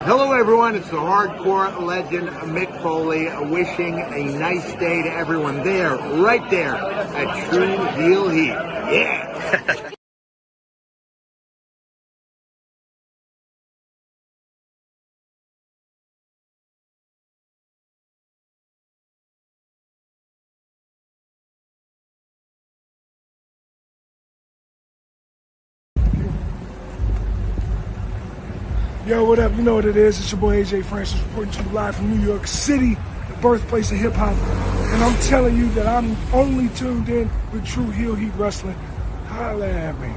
Hello everyone, it's the hardcore legend Mick Foley wishing a nice day to everyone there, right there at True Heel Heat. Yeah! Yo, what up? You know what it is. It's your boy AJ Francis reporting to you live from New York City, the birthplace of hip hop. And I'm telling you that I'm only tuned in with True Heel Heat Wrestling. Holla at me.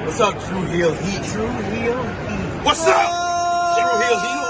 What's up, True Heel Heat? True Heel Heat. What's up? True Heel Heat.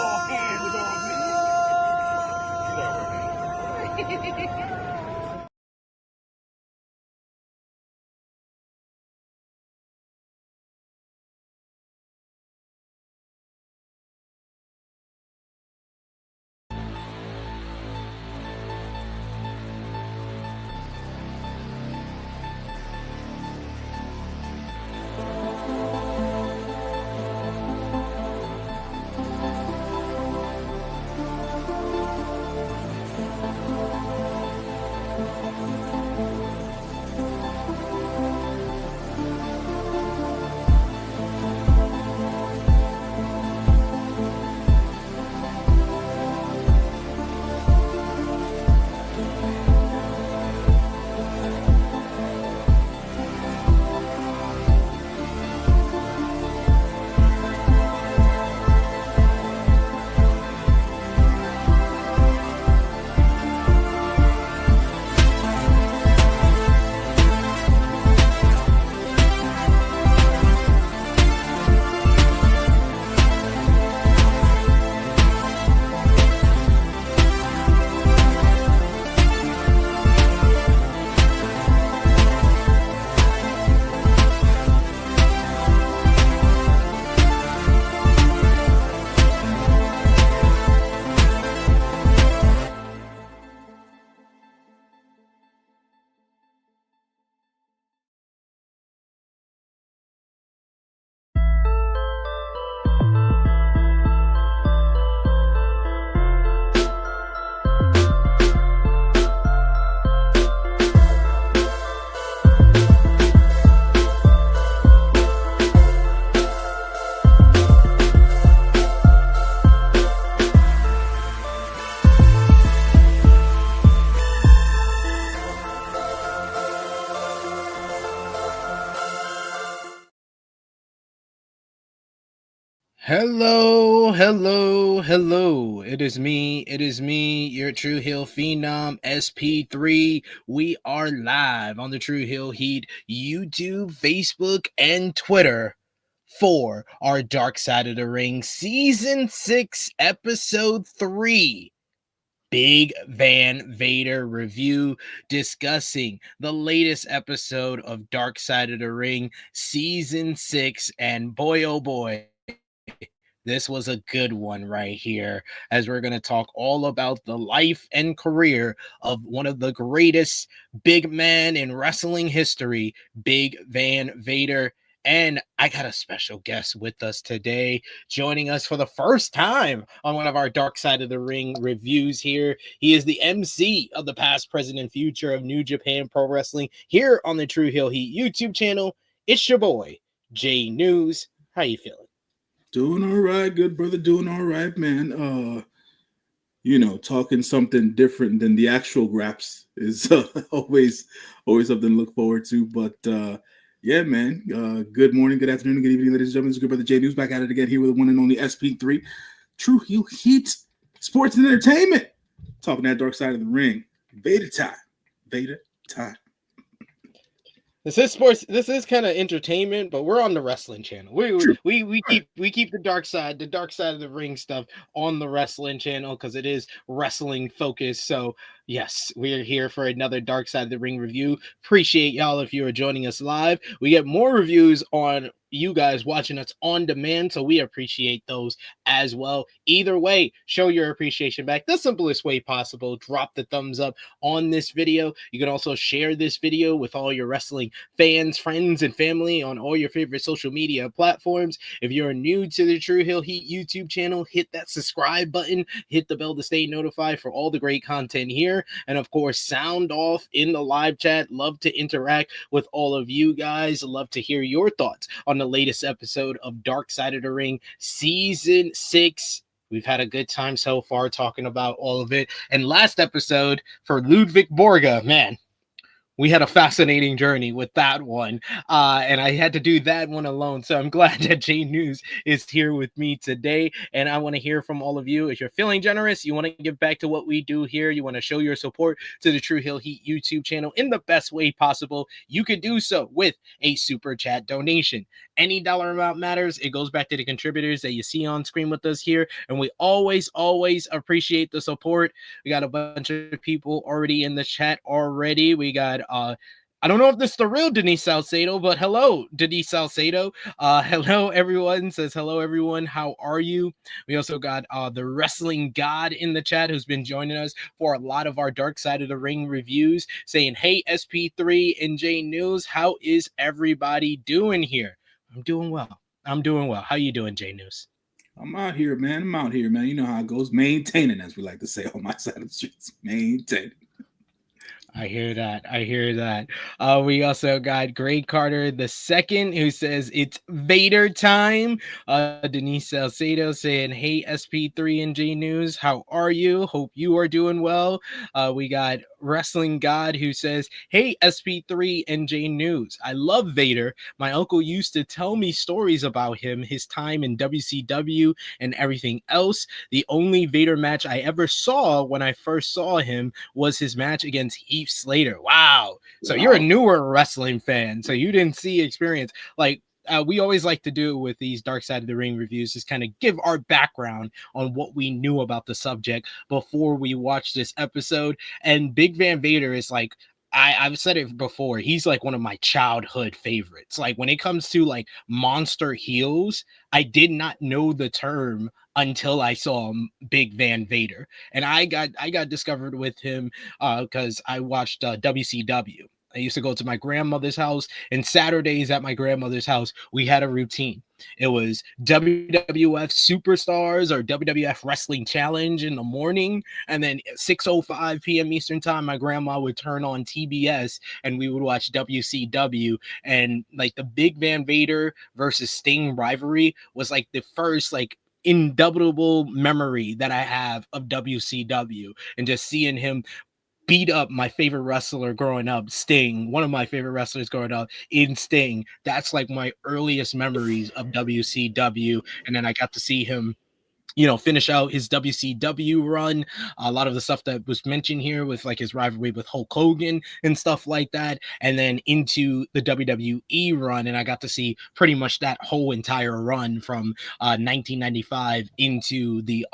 Hello. It is me, your True Hill Phenom, SP3. We are live on the True Hill Heat YouTube, Facebook, and Twitter for our Dark Side of the Ring Season 6, Episode 3. Big Van Vader review, discussing the latest episode of Dark Side of the Ring Season 6, and boy oh boy, this was a good one right here, as we're going to talk all about the life and career of one of the greatest big men in wrestling history, Big Van Vader. And I got a special guest with us today, joining us for the first time on one of our Dark Side of the Ring reviews here. He is the MC of the past, present, and future of New Japan Pro Wrestling here on the True Hill Heat YouTube channel. It's your boy, J-News. How you feeling? Doing all right, good brother. Doing all right, man. Talking something different than the actual raps is always something to look forward to. But yeah, man. Good morning, good afternoon, good evening, ladies and gentlemen. It's your good brother J-News back at it again here with the one and only SP3, True Heel Heat, Sports and Entertainment. Talking that Dark Side of the Ring. Vader time. This is sports. This is kind of entertainment, but we're on the wrestling channel. We keep the dark side of the ring stuff on the wrestling channel because it is wrestling focused. So Yes, we are here for another Dark Side of the Ring review. Appreciate y'all if you are joining us live. We get more reviews on you guys watching us on demand, so we appreciate those as well. Either way, show your appreciation back the simplest way possible. Drop the thumbs up on this video. You can also share this video with all your wrestling fans, friends, and family on all your favorite social media platforms. If you're new to the True Hill Heat YouTube channel, hit that subscribe button, hit the bell to stay notified for all the great content here. And of course, sound off in the live chat. Love to interact with all of you guys. Love to hear your thoughts on the latest episode of Dark Side of the Ring Season 6. We've had a good time so far talking about all of it. And last episode for Ludwig Borga, man, we had a fascinating journey with that one. And I had to do that one alone. So I'm glad that J-News is here with me today. And I want to hear from all of you. If you're feeling generous, you want to give back to what we do here, you want to show your support to the True Hill Heat YouTube channel in the best way possible, you can do so with a super chat donation. Any dollar amount matters. It goes back to the contributors that you see on screen with us here. And we always appreciate the support. We got a bunch of people already in the chat already. We got I don't know if this is the real Denise Salcedo, but hello, Denise Salcedo. Hello, everyone. Says hello, everyone. How are you? We also got the Wrestling God in the chat who's been joining us for a lot of our Dark Side of the Ring reviews, saying, hey, SP3 and J-News, how is everybody doing here? I'm doing well. How you doing, J-News? I'm out here, man. You know how it goes. Maintaining, as we like to say on my side of the streets. Maintaining. I hear that. We also got Greg Carter II, who says it's Vader time. Denise Salcedo saying, hey, SP3 and J-News, how are you? Hope you are doing well. We got Wrestling God, who says, hey, SP3 and J-News, I love Vader. My uncle used to tell me stories about him, his time in WCW and everything else. The only Vader match I ever saw when I first saw him was his match against Heath Slater. Wow. So you're a newer wrestling fan, so you didn't see experience. Like, we always like to do with these Dark Side of the Ring reviews is kind of give our background on what we knew about the subject before we watched this episode. And Big Van Vader is like, I've said it before, he's like one of my childhood favorites. Like when it comes to like monster heels, I did not know the term until I saw Big Van Vader. And I got discovered with him because I watched WCW. I used to go to my grandmother's house, and Saturdays at my grandmother's house, we had a routine. It was WWF Superstars or WWF Wrestling Challenge in the morning, and then at 6:05 p.m. Eastern Time, my grandma would turn on TBS, and we would watch WCW. And like the Big Van Vader versus Sting rivalry was like the first like indubitable memory that I have of WCW, and just seeing him beat up my favorite wrestler growing up, Sting, one of my favorite wrestlers growing up in Sting. That's like my earliest memories of WCW. And then I got to see him, you know, finish out his WCW run. A lot of the stuff that was mentioned here with like his rivalry with Hulk Hogan and stuff like that, and then into the WWE run. And I got to see pretty much that whole entire run from 1995 into the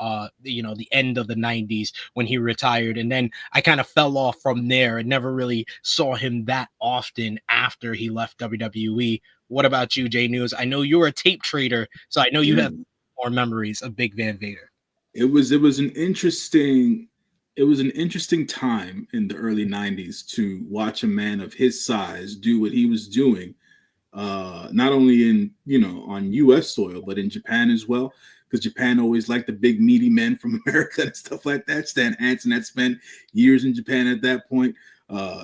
the end of the 90s when he retired. And then I kind of fell off from there and never really saw him that often after he left WWE. What about you, J-News? I know you're a tape trader, so I know you have more memories of Big Van Vader. It was an interesting time in the early 90s to watch a man of his size do what he was doing, not only in on US soil but in Japan as well, because Japan always liked the big meaty men from America and stuff like that. Stan Hansen had spent years in Japan at that point,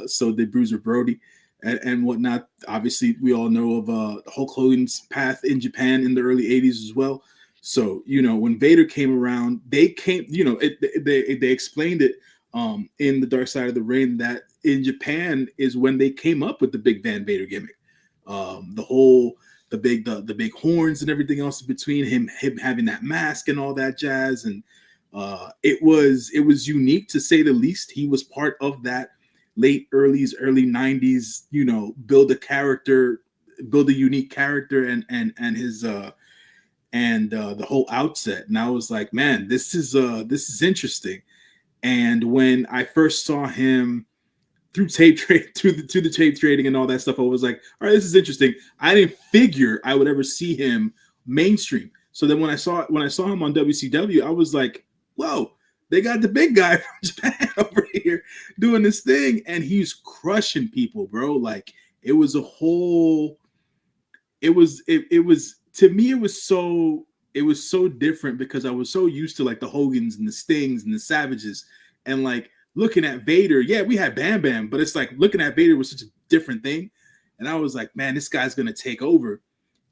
so did Bruiser Brody and whatnot. Obviously we all know of Hulk Hogan's path in Japan in the early 80s as well. So, when Vader came around, they explained it in the Dark Side of the Ring that in Japan is when they came up with the Big Van Vader gimmick. The big horns and everything else in between, him having that mask and all that jazz. And it was unique to say the least. He was part of that early 90s, build a unique character and his and the whole outset. And I was like, man, this is interesting. And when I first saw him through tape trade, through the tape trading and all that stuff, I was like, all right, this is interesting. I didn't figure I would ever see him mainstream. So then when I saw him on WCW, I was like, whoa, they got the big guy from Japan over here doing this thing, and he's crushing people, bro. Like it was a whole, it was to me, it was so different because I was so used to like the Hogans and the Stings and the Savages, and like looking at Vader. Yeah, we had Bam Bam, but it's like looking at Vader was such a different thing, and I was like, man, this guy's gonna take over.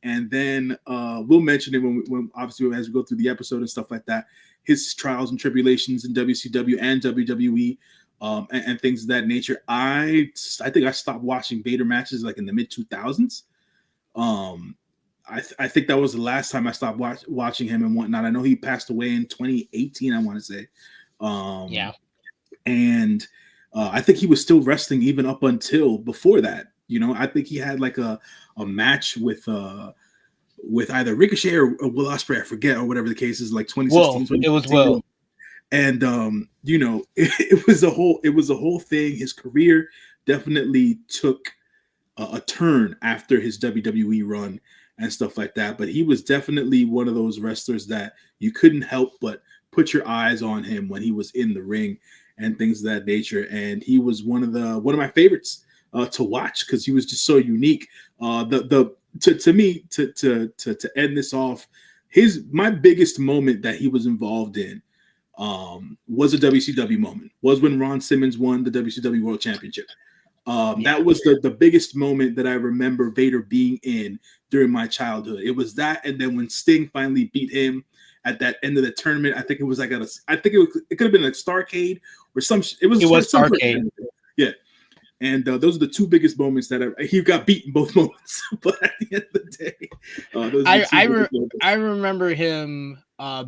And then we'll mention it when obviously as we go through the episode and stuff like that, his trials and tribulations in WCW and WWE. And things of that nature. I think I stopped watching Vader matches like in the mid 2000s. I think that was the last time I stopped watching him and whatnot. I know he passed away in 2018, I want to say. Yeah. And I think he was still wrestling even up until before that. You know, I think he had like a match with either Ricochet or Will Ospreay, I forget, or whatever the case is, like 2016. It was Will. And you know, it was a whole thing. His career definitely took a turn after his WWE run and stuff like that. But he was definitely one of those wrestlers that you couldn't help but put your eyes on him when he was in the ring and things of that nature. And he was one of my favorites to watch because he was just so unique. To me, to end this off, my biggest moment that he was involved in was a WCW moment. Was when Ron Simmons won the WCW World Championship. That was the biggest moment that I remember Vader being in during my childhood. It was that, and then when Sting finally beat him at that end of the tournament, I think it was like it could have been a Starcade or some. It was Starcade. Yeah. And those are the two biggest moments that he got beat in both moments. But at the end of the day, I remember him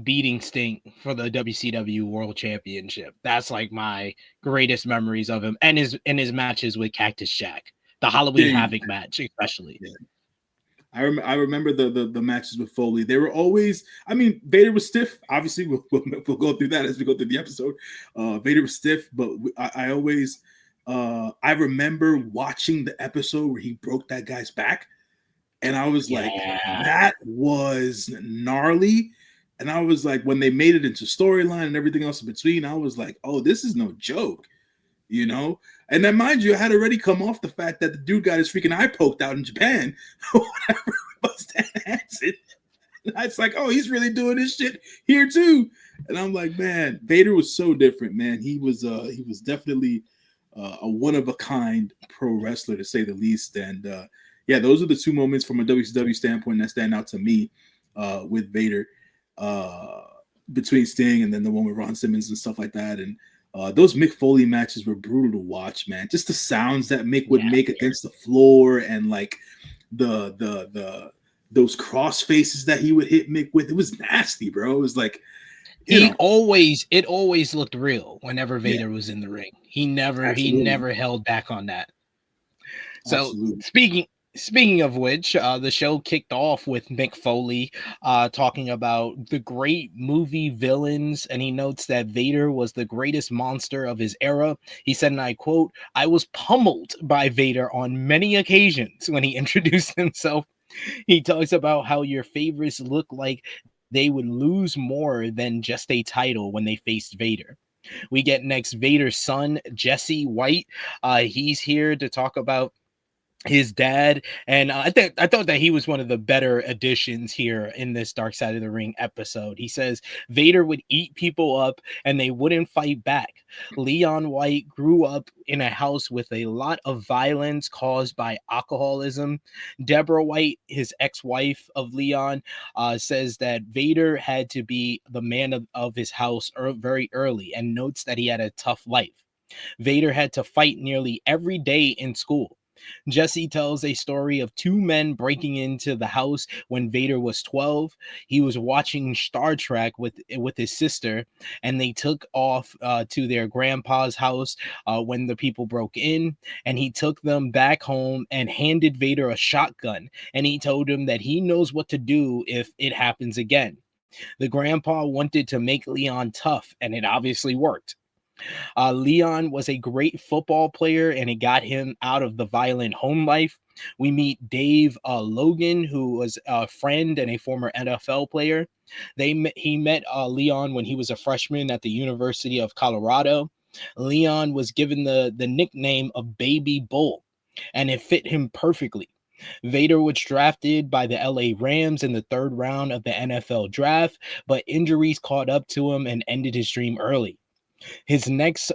beating Sting for the WCW World Championship. That's like my greatest memories of him, and his matches with Cactus Jack, the Halloween Havoc match, especially. Yeah. I remember the matches with Foley. They were always. I mean, Vader was stiff. Obviously, we'll go through that as we go through the episode. Vader was stiff, but I always. I remember watching the episode where he broke that guy's back, and I was like, that was gnarly. And I was like, when they made it into storyline and everything else in between, I was like, oh, this is no joke, you know? And then, mind you, I had already come off the fact that the dude got his freaking eye poked out in Japan or whatever. It's like, oh, he's really doing this shit here too. And I'm like, man, Vader was so different, man. He was definitely a one-of-a-kind pro wrestler, to say the least. And yeah, those are the two moments from a WCW standpoint that stand out to me with Vader, between Sting and then the one with Ron Simmons and stuff like that. And those Mick Foley matches were brutal to watch, man. Just the sounds that Mick would make against the floor, and like those cross faces that he would hit Mick with. It was nasty, bro. It was like, it always looked real whenever Vader was in the ring. He never held back on that. So speaking of which, the show kicked off with Mick Foley talking about the great movie villains, and he notes that Vader was the greatest monster of his era. He said, and I quote, "I was pummeled by Vader on many occasions when he introduced himself." He talks about how your favorites look like they would lose more than just a title when they faced Vader. We get next Vader's son, Jesse White. He's here to talk about his dad, and I thought that he was one of the better additions here in this Dark Side of the Ring episode. He says Vader would eat people up and they wouldn't fight back. Leon White grew up in a house with a lot of violence caused by alcoholism. Deborah White, his ex-wife of Leon, says that Vader had to be the man of his house very early, and notes that he had a tough life. Vader had to fight nearly every day in school. Jesse tells a story of two men breaking into the house when Vader was 12. He was watching Star Trek with his sister, and they took off to their grandpa's house when the people broke in, and he took them back home and handed Vader a shotgun, and he told him that he knows what to do if it happens again. The grandpa wanted to make Leon tough, and it obviously worked. Leon was a great football player, and it got him out of the violent home life. We meet Dave Logan, who was a friend and a former NFL player. He met Leon when he was a freshman at the University of Colorado. Leon was given the nickname of Baby Bull, and it fit him perfectly. Vader was drafted by the LA Rams in the third round of the NFL draft, but injuries caught up to him and ended his dream early. His next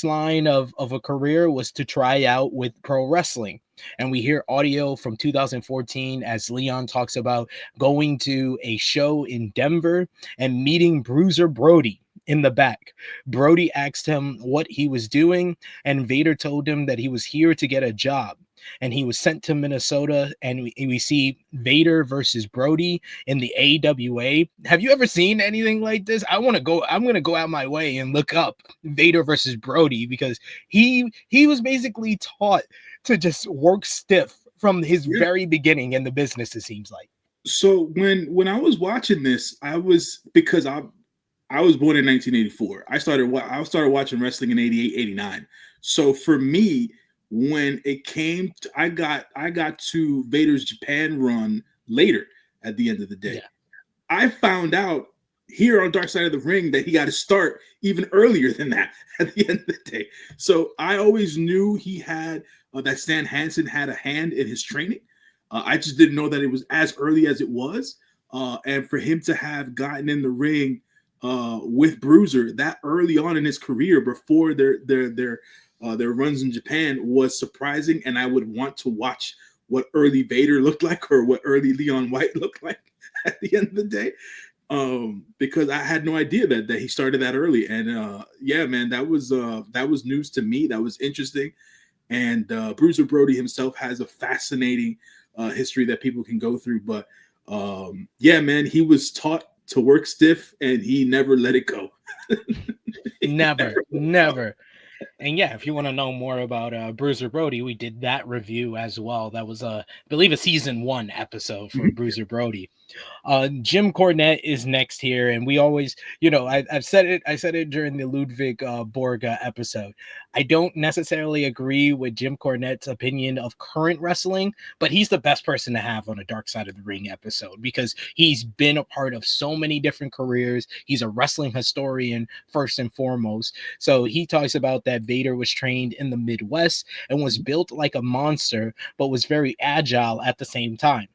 line of a career was to try out with pro wrestling, and we hear audio from 2014 as Leon talks about going to a show in Denver and meeting Bruiser Brody in the back. Brody asked him what he was doing, and Vader told him that he was here to get a job, and he was sent to Minnesota. And we see Vader versus Brody in the AWA. Have you ever seen anything like this? I'm going to go out my way and look up Vader versus Brody, because he was basically taught to just work stiff from his very beginning in the business, it seems like. So when I was watching this, I was born in 1984. I started watching wrestling in 88, 89. So for me, when it came to, I got to Vader's Japan run later at the end of the day. Yeah. I found out here on Dark Side of the Ring that he got to start even earlier than that at the end of the day. So I always knew he had that Stan Hansen had a hand in his training. I just didn't know that it was as early as it was. And for him to have gotten in the ring with Bruiser that early on in his career before their runs in Japan was surprising, and I would want to watch what early Vader looked like or what early Leon White looked like at the end of the day, because I had no idea that he started that early. And yeah, man, that was news to me. That was interesting. And Bruiser Brody himself has a fascinating history that people can go through. But yeah, man, he was taught to work stiff, and he never let it go. Never. And yeah, if you want to know more about Bruiser Brody, we did that review as well. That was, I believe, a season 1 episode for Bruiser Brody. Jim Cornette is next here, and we always, I said it during the Ludwig Borga episode. I don't necessarily agree with Jim Cornette's opinion of current wrestling, but he's the best person to have on a Dark Side of the Ring episode, because he's been a part of so many different careers. He's a wrestling historian first and foremost. So he talks about that Vader was trained in the Midwest and was built like a monster, but was very agile at the same time.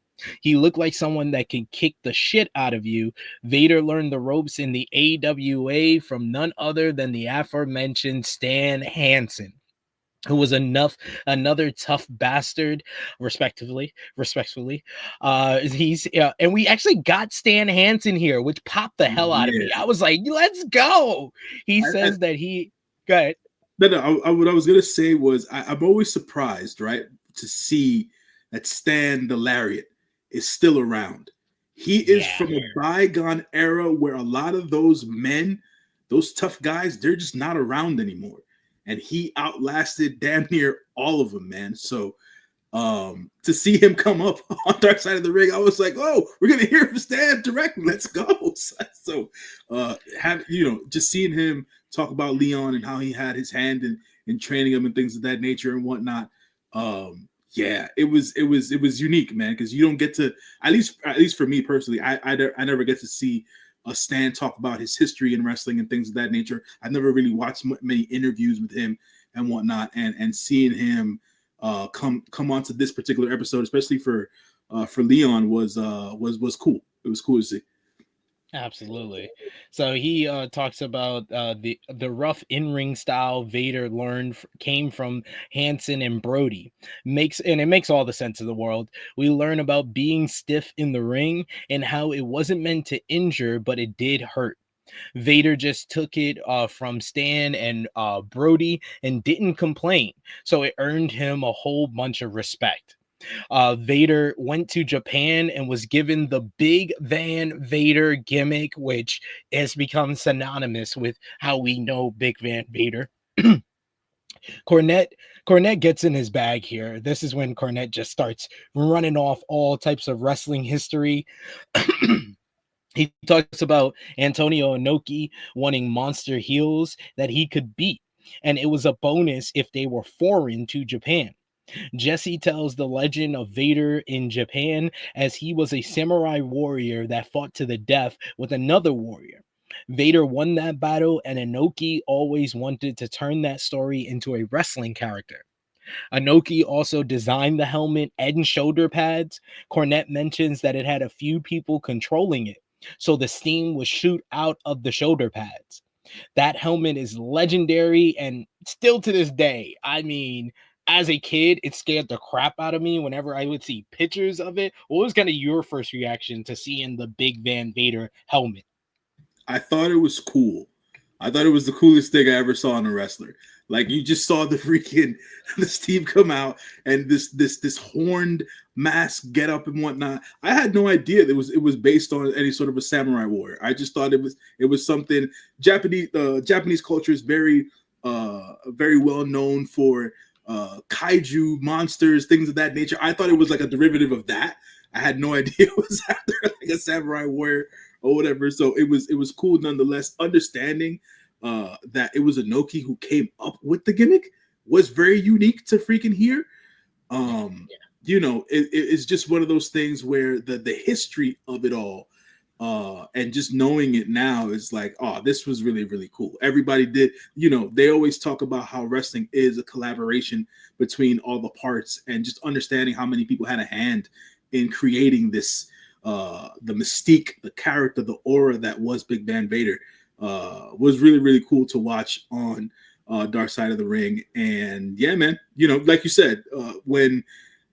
He looked like someone that can kick the shit out of you. Vader learned the ropes in the AWA from none other than the aforementioned Stan Hansen, who was another tough bastard, respectfully. And we actually got Stan Hansen here, which popped the hell out of me. I was like, let's go. He says that he go ahead. No, what I was gonna say was I'm always surprised, right, to see that Stan the Lariat is still around. He is from a bygone era where a lot of those men, those tough guys, they're just not around anymore. And he outlasted damn near all of them, man. So to see him come up on Dark Side of the Ring, I was like, oh, we're gonna hear from Stan directly. Let's go. So just seeing him talk about Leon and how he had his hand in training him and things of that nature and whatnot. Yeah, it was unique, man, because you don't get to, at least for me personally, I never get to see a Stan talk about his history in wrestling and things of that nature. I've never really watched many interviews with him and whatnot, and seeing him come onto this particular episode, especially for Leon, was cool. It was cool to see. Absolutely. So he talks about the rough in-ring style Vader learned came from Hansen and Brody. It makes all the sense in the world. We learn about being stiff in the ring and how it wasn't meant to injure, but it did hurt. Vader just took it from Stan and Brody and didn't complain. So it earned him a whole bunch of respect. Vader went to Japan and was given the Big Van Vader gimmick, which has become synonymous with how we know Big Van Vader. Cornette gets in his bag here. This is when Cornette just starts running off all types of wrestling history. He talks about Antonio Inoki wanting monster heels that he could beat, and it was a bonus if they were foreign to Japan. Jesse tells the legend of Vader in Japan as he was a samurai warrior that fought to the death with another warrior. Vader won that battle, and Inoki always wanted to turn that story into a wrestling character. Inoki also designed the helmet and shoulder pads. Cornette mentions that it had a few people controlling it, so the steam would shoot out of the shoulder pads. That helmet is legendary and still to this day. I mean, as a kid, it scared the crap out of me whenever I would see pictures of it. What was kind of your first reaction to seeing the Big Van Vader helmet? I thought it was cool. I thought it was the coolest thing I ever saw in a wrestler. Like, you just saw the freaking the steam come out and this horned mask get up and whatnot. I had no idea it was based on any sort of a samurai warrior. I just thought it was something Japanese. Japanese culture is very very well known for kaiju monsters, things of that nature. I thought it was like a derivative of that. I had no idea it was after like a samurai warrior or whatever. So it was cool nonetheless. Understanding that it was Inoki who came up with the gimmick was very unique to freaking hear. You know, it's just one of those things where the history of it all and just knowing it now is like, oh, this was really, really cool. Everybody did, you know, they always talk about how wrestling is a collaboration between all the parts, and just understanding how many people had a hand in creating this, the mystique, the character, the aura that was Big Van Vader, was really, really cool to watch on Dark Side of the Ring. And yeah, man, you know, like you said, when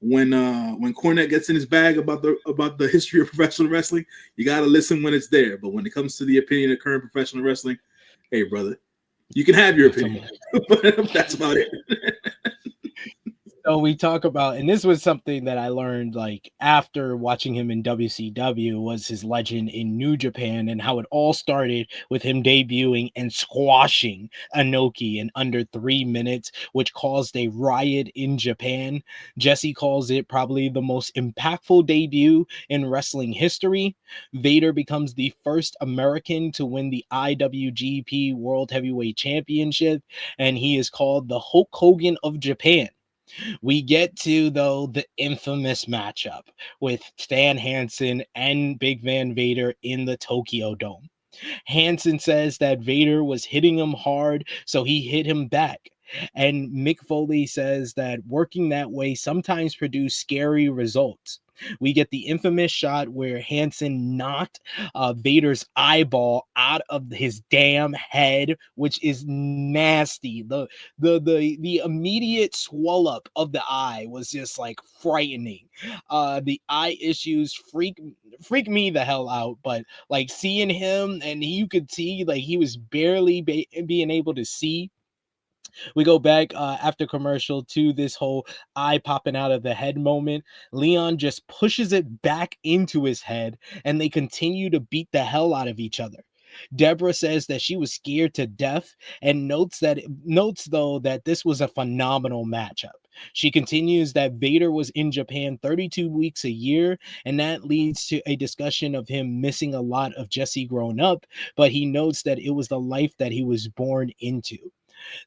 Cornette gets in his bag about the history of professional wrestling, you got to listen when it's there. But when it comes to the opinion of current professional wrestling, hey, brother, you can have your opinion, but that's about it. So we talk about, and this was something that I learned like after watching him in WCW, was his legend in New Japan, and how it all started with him debuting and squashing Inoki in under 3 minutes, which caused a riot in Japan. Jesse calls it probably the most impactful debut in wrestling history. Vader becomes the first American to win the IWGP World Heavyweight Championship, and he is called the Hulk Hogan of Japan. We get to, though, the infamous matchup with Stan Hansen and Big Van Vader in the Tokyo Dome. Hansen says that Vader was hitting him hard, so he hit him back. And Mick Foley says that working that way sometimes produced scary results. We get the infamous shot where Hansen knocked Vader's eyeball out of his damn head, which is nasty. The immediate swell up of the eye was just like frightening. The eye issues freak me the hell out, but like seeing him, and you could see like he was barely being able to see. We go back after commercial to this whole eye popping out of the head moment. Leon just pushes it back into his head, and they continue to beat the hell out of each other. Deborah says that she was scared to death, and notes though that this was a phenomenal matchup. She continues that Vader was in Japan 32 weeks a year, and that leads to a discussion of him missing a lot of Jesse growing up, but he notes that it was the life that he was born into.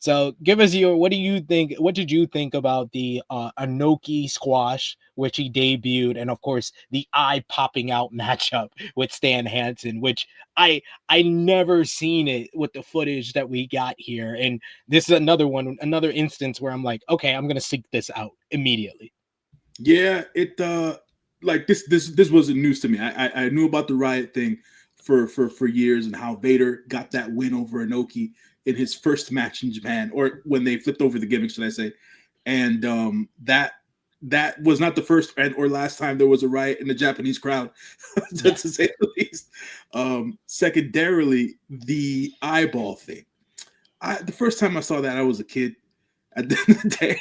So give us your, what do you think? What did you think about the Inoki squash, which he debuted, and of course the eye popping out matchup with Stan Hansen, which I never seen it with the footage that we got here, and this is another instance where I'm like, okay, I'm gonna seek this out immediately. Yeah, it like this wasn't news to me. I knew about the riot thing for years, and how Vader got that win over Inoki in his first match in Japan, or when they flipped over the gimmick, should I say. And that was not the first or last time there was a riot in the Japanese crowd, to say the least. Secondarily, the eyeball thing. The first time I saw that, I was a kid. At the end of the day,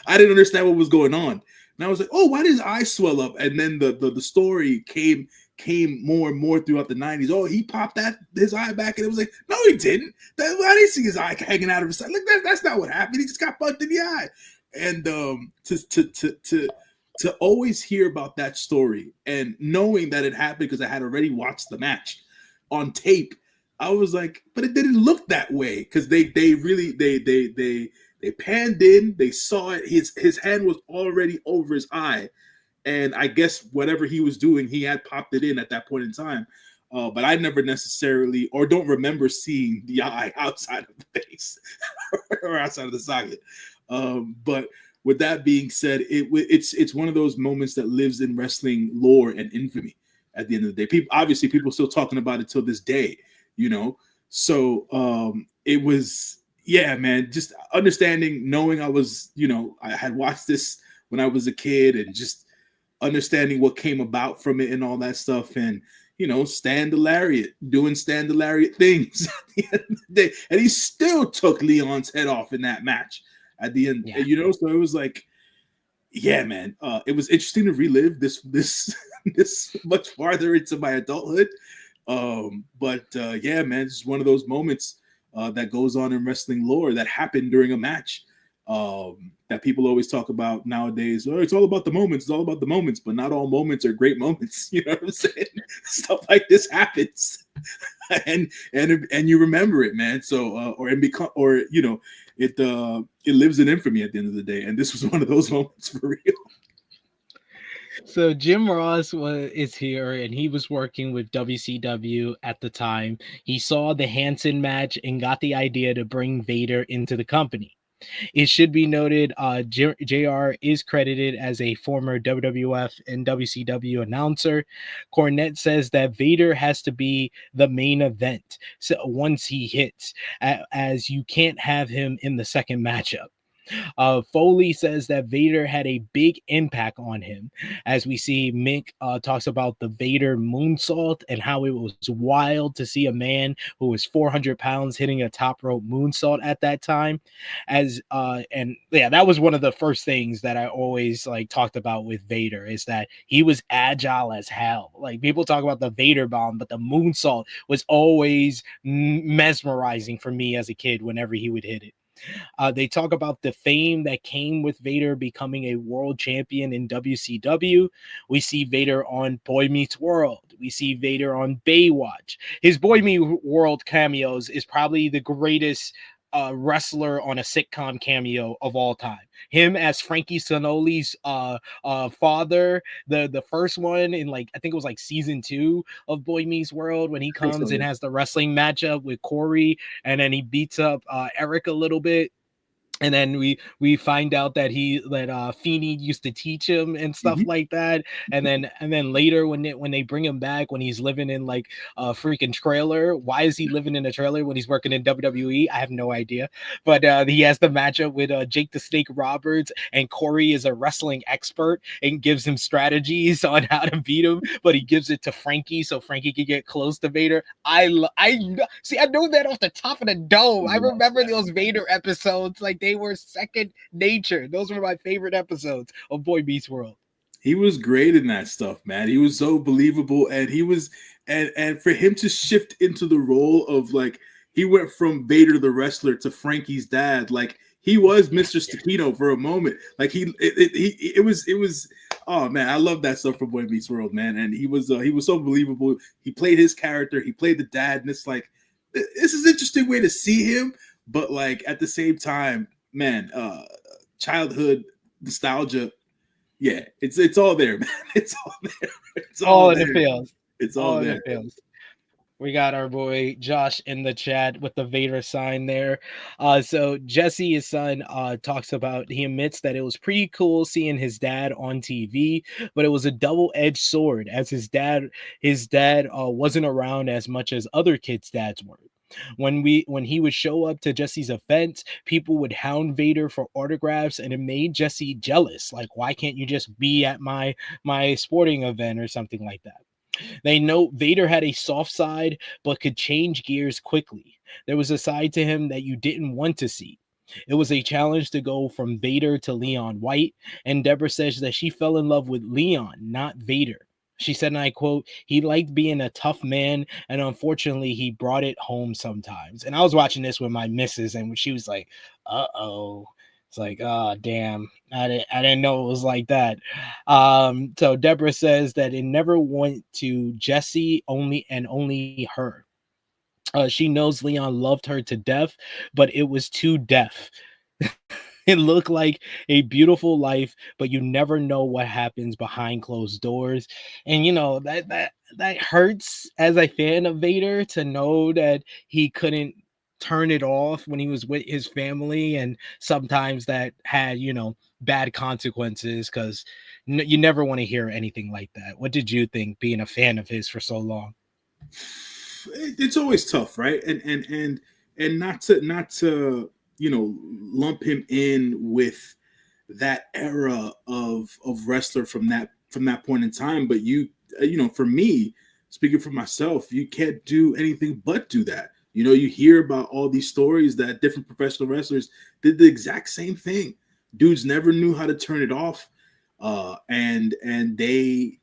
I didn't understand what was going on, and I was like, "Oh, why did his eyes swell up?" And then the story came more and more throughout the 90s. Oh, he popped his eye back, and it was like, no, he didn't. I didn't see his eye hanging out of his side. Like that's not what happened. He just got bugged in the eye. And to always hear about that story and knowing that it happened because I had already watched the match on tape, I was like, but it didn't look that way because they really they panned in, they saw it. His hand was already over his eye, and I guess whatever he was doing, he had popped it in at that point in time. But I never necessarily, or don't remember seeing the eye outside of the face or outside of the socket. But with that being said, it's one of those moments that lives in wrestling lore and infamy. At the end of the day, people still talking about it till this day, you know. So it was, yeah, man, just understanding, knowing I was, you know, I had watched this when I was a kid, and just understanding what came about from it and all that stuff, and you know, Stan the Lariat doing Stan the Lariat things at the end of the day, and he still took Leon's head off in that match at the end, Yeah. you know. So it was like, yeah, man, it was interesting to relive this this much farther into my adulthood. But yeah, man, it's one of those moments that goes on in wrestling lore that happened during a match. That people always talk about nowadays. Oh, it's all about the moments. It's all about the moments, but not all moments are great moments. You know what I'm saying? Stuff like this happens, and you remember it, man. So or you know, it lives in infamy at the end of the day. And this was one of those moments for real. So Jim Ross is here, and he was working with WCW at the time. He saw the Hanson match and got the idea to bring Vader into the company. It should be noted, JR is credited as a former WWF and WCW announcer. Cornette says that Vader has to be the main event so once he hits, as you can't have him in the second matchup. Foley says that Vader had a big impact on him. As we see, Mick talks about the Vader moonsault and how it was wild to see a man who was 400 pounds hitting a top rope moonsault at that time. And yeah, that was one of the first things that I always like talked about with Vader, is that he was agile as hell. Like, people talk about the Vader bomb, but the moonsault was always mesmerizing for me as a kid whenever he would hit it. They talk about the fame that came with Vader becoming a world champion in WCW. We see Vader on Boy Meets World. We see Vader on Baywatch. His Boy Meets World cameos is probably the greatest wrestler on a sitcom cameo of all time. Him as Frankie Sonoli's father, the first one in, like, I think it was like season 2 of Boy Meets World, when he comes and has the wrestling matchup with Corey, and then he beats up Eric a little bit. And then we find out that Feeney used to teach him and stuff like that. And then later when they bring him back, when he's living in like a freaking trailer. Why is he living in a trailer when he's working in WWE? I have no idea. But he has the matchup with Jake the Snake Roberts, and Corey is a wrestling expert and gives him strategies on how to beat him. But he gives it to Frankie so Frankie can get close to Vader. I know that off the top of the dome. I remember those Vader episodes like they were second nature. Those were my favorite episodes of Boy Meets World. He was great in that stuff, man. He was so believable, and he was, and for him to shift into the role of, like, he went from Vader the wrestler to Frankie's dad. Like, he was Mr. Stachino for a moment. Like, it was. Oh man, I love that stuff from Boy Meets World, man. And he was so believable. He played his character. He played the dad, and it's like, this is an interesting way to see him. But like, at the same time, man, childhood nostalgia, yeah, it's all there, man. It's all there. It's all in the field. It's all there. We got our boy Josh in the chat with the Vader sign there. So Jesse, his son, talks about, he admits that it was pretty cool seeing his dad on TV, but it was a double-edged sword, as his dad wasn't around as much as other kids' dads were. When he would show up to Jesse's events, people would hound Vader for autographs, and it made Jesse jealous. Like, why can't you just be at my sporting event or something like that? They know Vader had a soft side, but could change gears quickly. There was a side to him that you didn't want to see. It was a challenge to go from Vader to Leon White, and Deborah says that she fell in love with Leon, not Vader. She said, and I quote, "He liked being a tough man, and unfortunately, he brought it home sometimes." And I was watching this with my missus, and she was like, "Uh-oh." It's like, oh damn, I didn't know it was like that. So Deborah says that it never went to Jesse only and only her. She knows Leon loved her to death, but it was too deaf. It looked like a beautiful life, but you never know what happens behind closed doors. And you know that hurts as a fan of Vader to know that he couldn't turn it off when he was with his family, and sometimes that had, you know, bad consequences, because you never want to hear anything like that. What did you think, being a fan of his for so long? It's always tough, right? And not to lump him in with that era of wrestler from that point in time. But for me, speaking for myself, you can't do anything but do that. You hear about all these stories that different professional wrestlers did the exact same thing. Dudes never knew how to turn it off, and they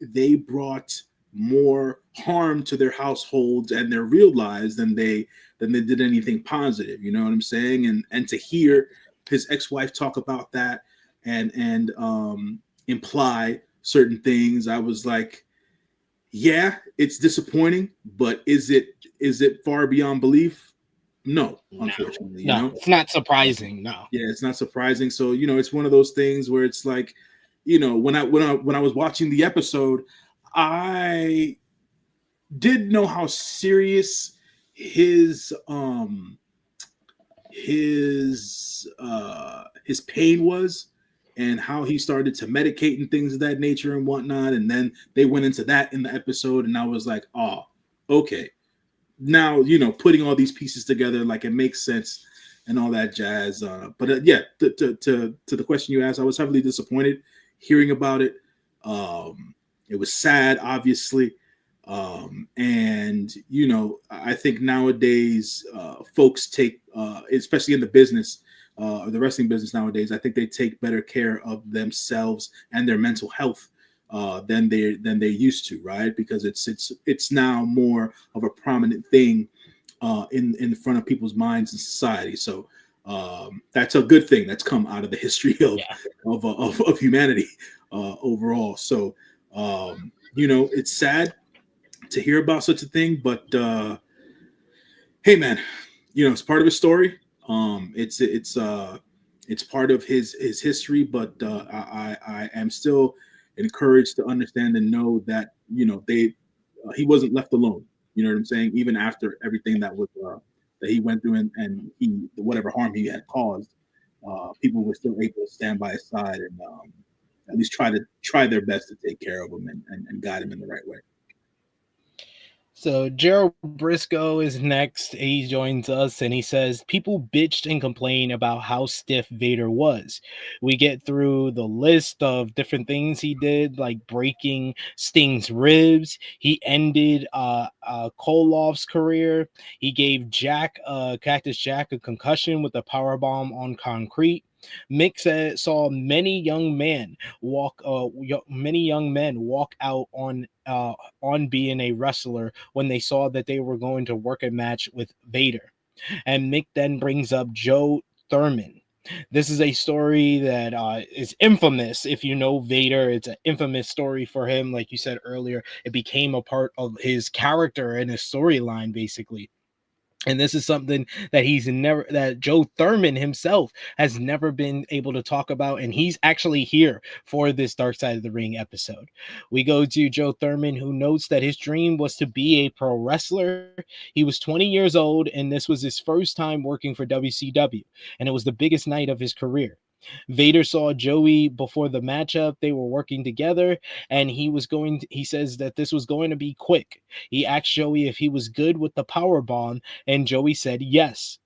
brought more harm to their households and their real lives than they did anything positive. You know what I'm saying? And to hear his ex-wife talk about that and imply certain things, I was like, yeah, it's disappointing, but is it far beyond belief? No, unfortunately. No, it's not surprising. No. Yeah, it's not surprising. So it's one of those things where it's like, when I was watching the episode, I did know how serious his pain was, and how he started to medicate and things of that nature and whatnot. And then they went into that in the episode, and I was like, oh, okay. Now, putting all these pieces together, like, it makes sense and all that jazz. But yeah, to the question you asked, I was heavily disappointed hearing about it. It was sad, obviously. And I think nowadays, folks take, especially in the business, the wrestling business nowadays, I think they take better care of themselves and their mental health than they used to, right? Because it's now more of a prominent thing in front of people's minds in society. So that's a good thing that's come out of the history of humanity overall. So it's sad to hear about such a thing, but hey, man, it's part of his story. It's part of his history, but I am still encouraged to understand and know that he wasn't left alone. You know what I'm saying? Even after everything that he went through, and whatever harm he had caused, people were still able to stand by his side and at least try their best to take care of him and guide him in the right way. So Gerald Briscoe is next. He joins us and he says, people bitched and complained about how stiff Vader was. We get through the list of different things he did, like breaking Sting's ribs. He ended Koloff's career. He gave Cactus Jack a concussion with a power bomb on concrete. Mick saw many young men walk out on being a wrestler when they saw that they were going to work a match with Vader. And Mick then brings up Joey Thurman. This is a story that is infamous. If you know Vader, it's an infamous story for him. Like you said earlier, it became a part of his character and his storyline, basically. And this is something that Joey Thurman himself has never been able to talk about. And he's actually here for this Dark Side of the Ring episode. We go to Joey Thurman, who notes that his dream was to be a pro wrestler. He was 20 years old, and this was his first time working for WCW. And it was the biggest night of his career. Vader saw Joey before the matchup. They were working together, and he says that this was going to be quick. He asked Joey if he was good with the power bomb, and Joey said yes.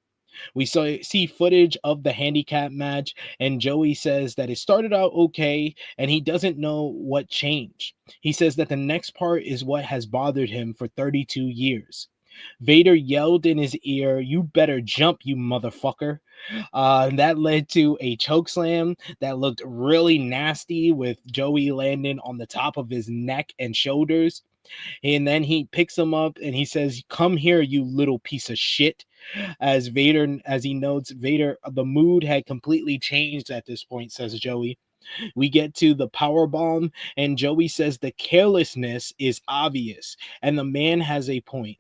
We see footage of the handicap match, and Joey says that it started out okay, and he doesn't know what changed. He says that the next part is what has bothered him for 32 years. Vader yelled in his ear, "You better jump, you motherfucker." That led to a choke slam that looked really nasty, with Joey landing on the top of his neck and shoulders. And then he picks him up and he says, "Come here, you little piece of shit." As he notes, Vader, the mood had completely changed at this point, says Joey. We get to the power bomb, and Joey says the carelessness is obvious, and the man has a point.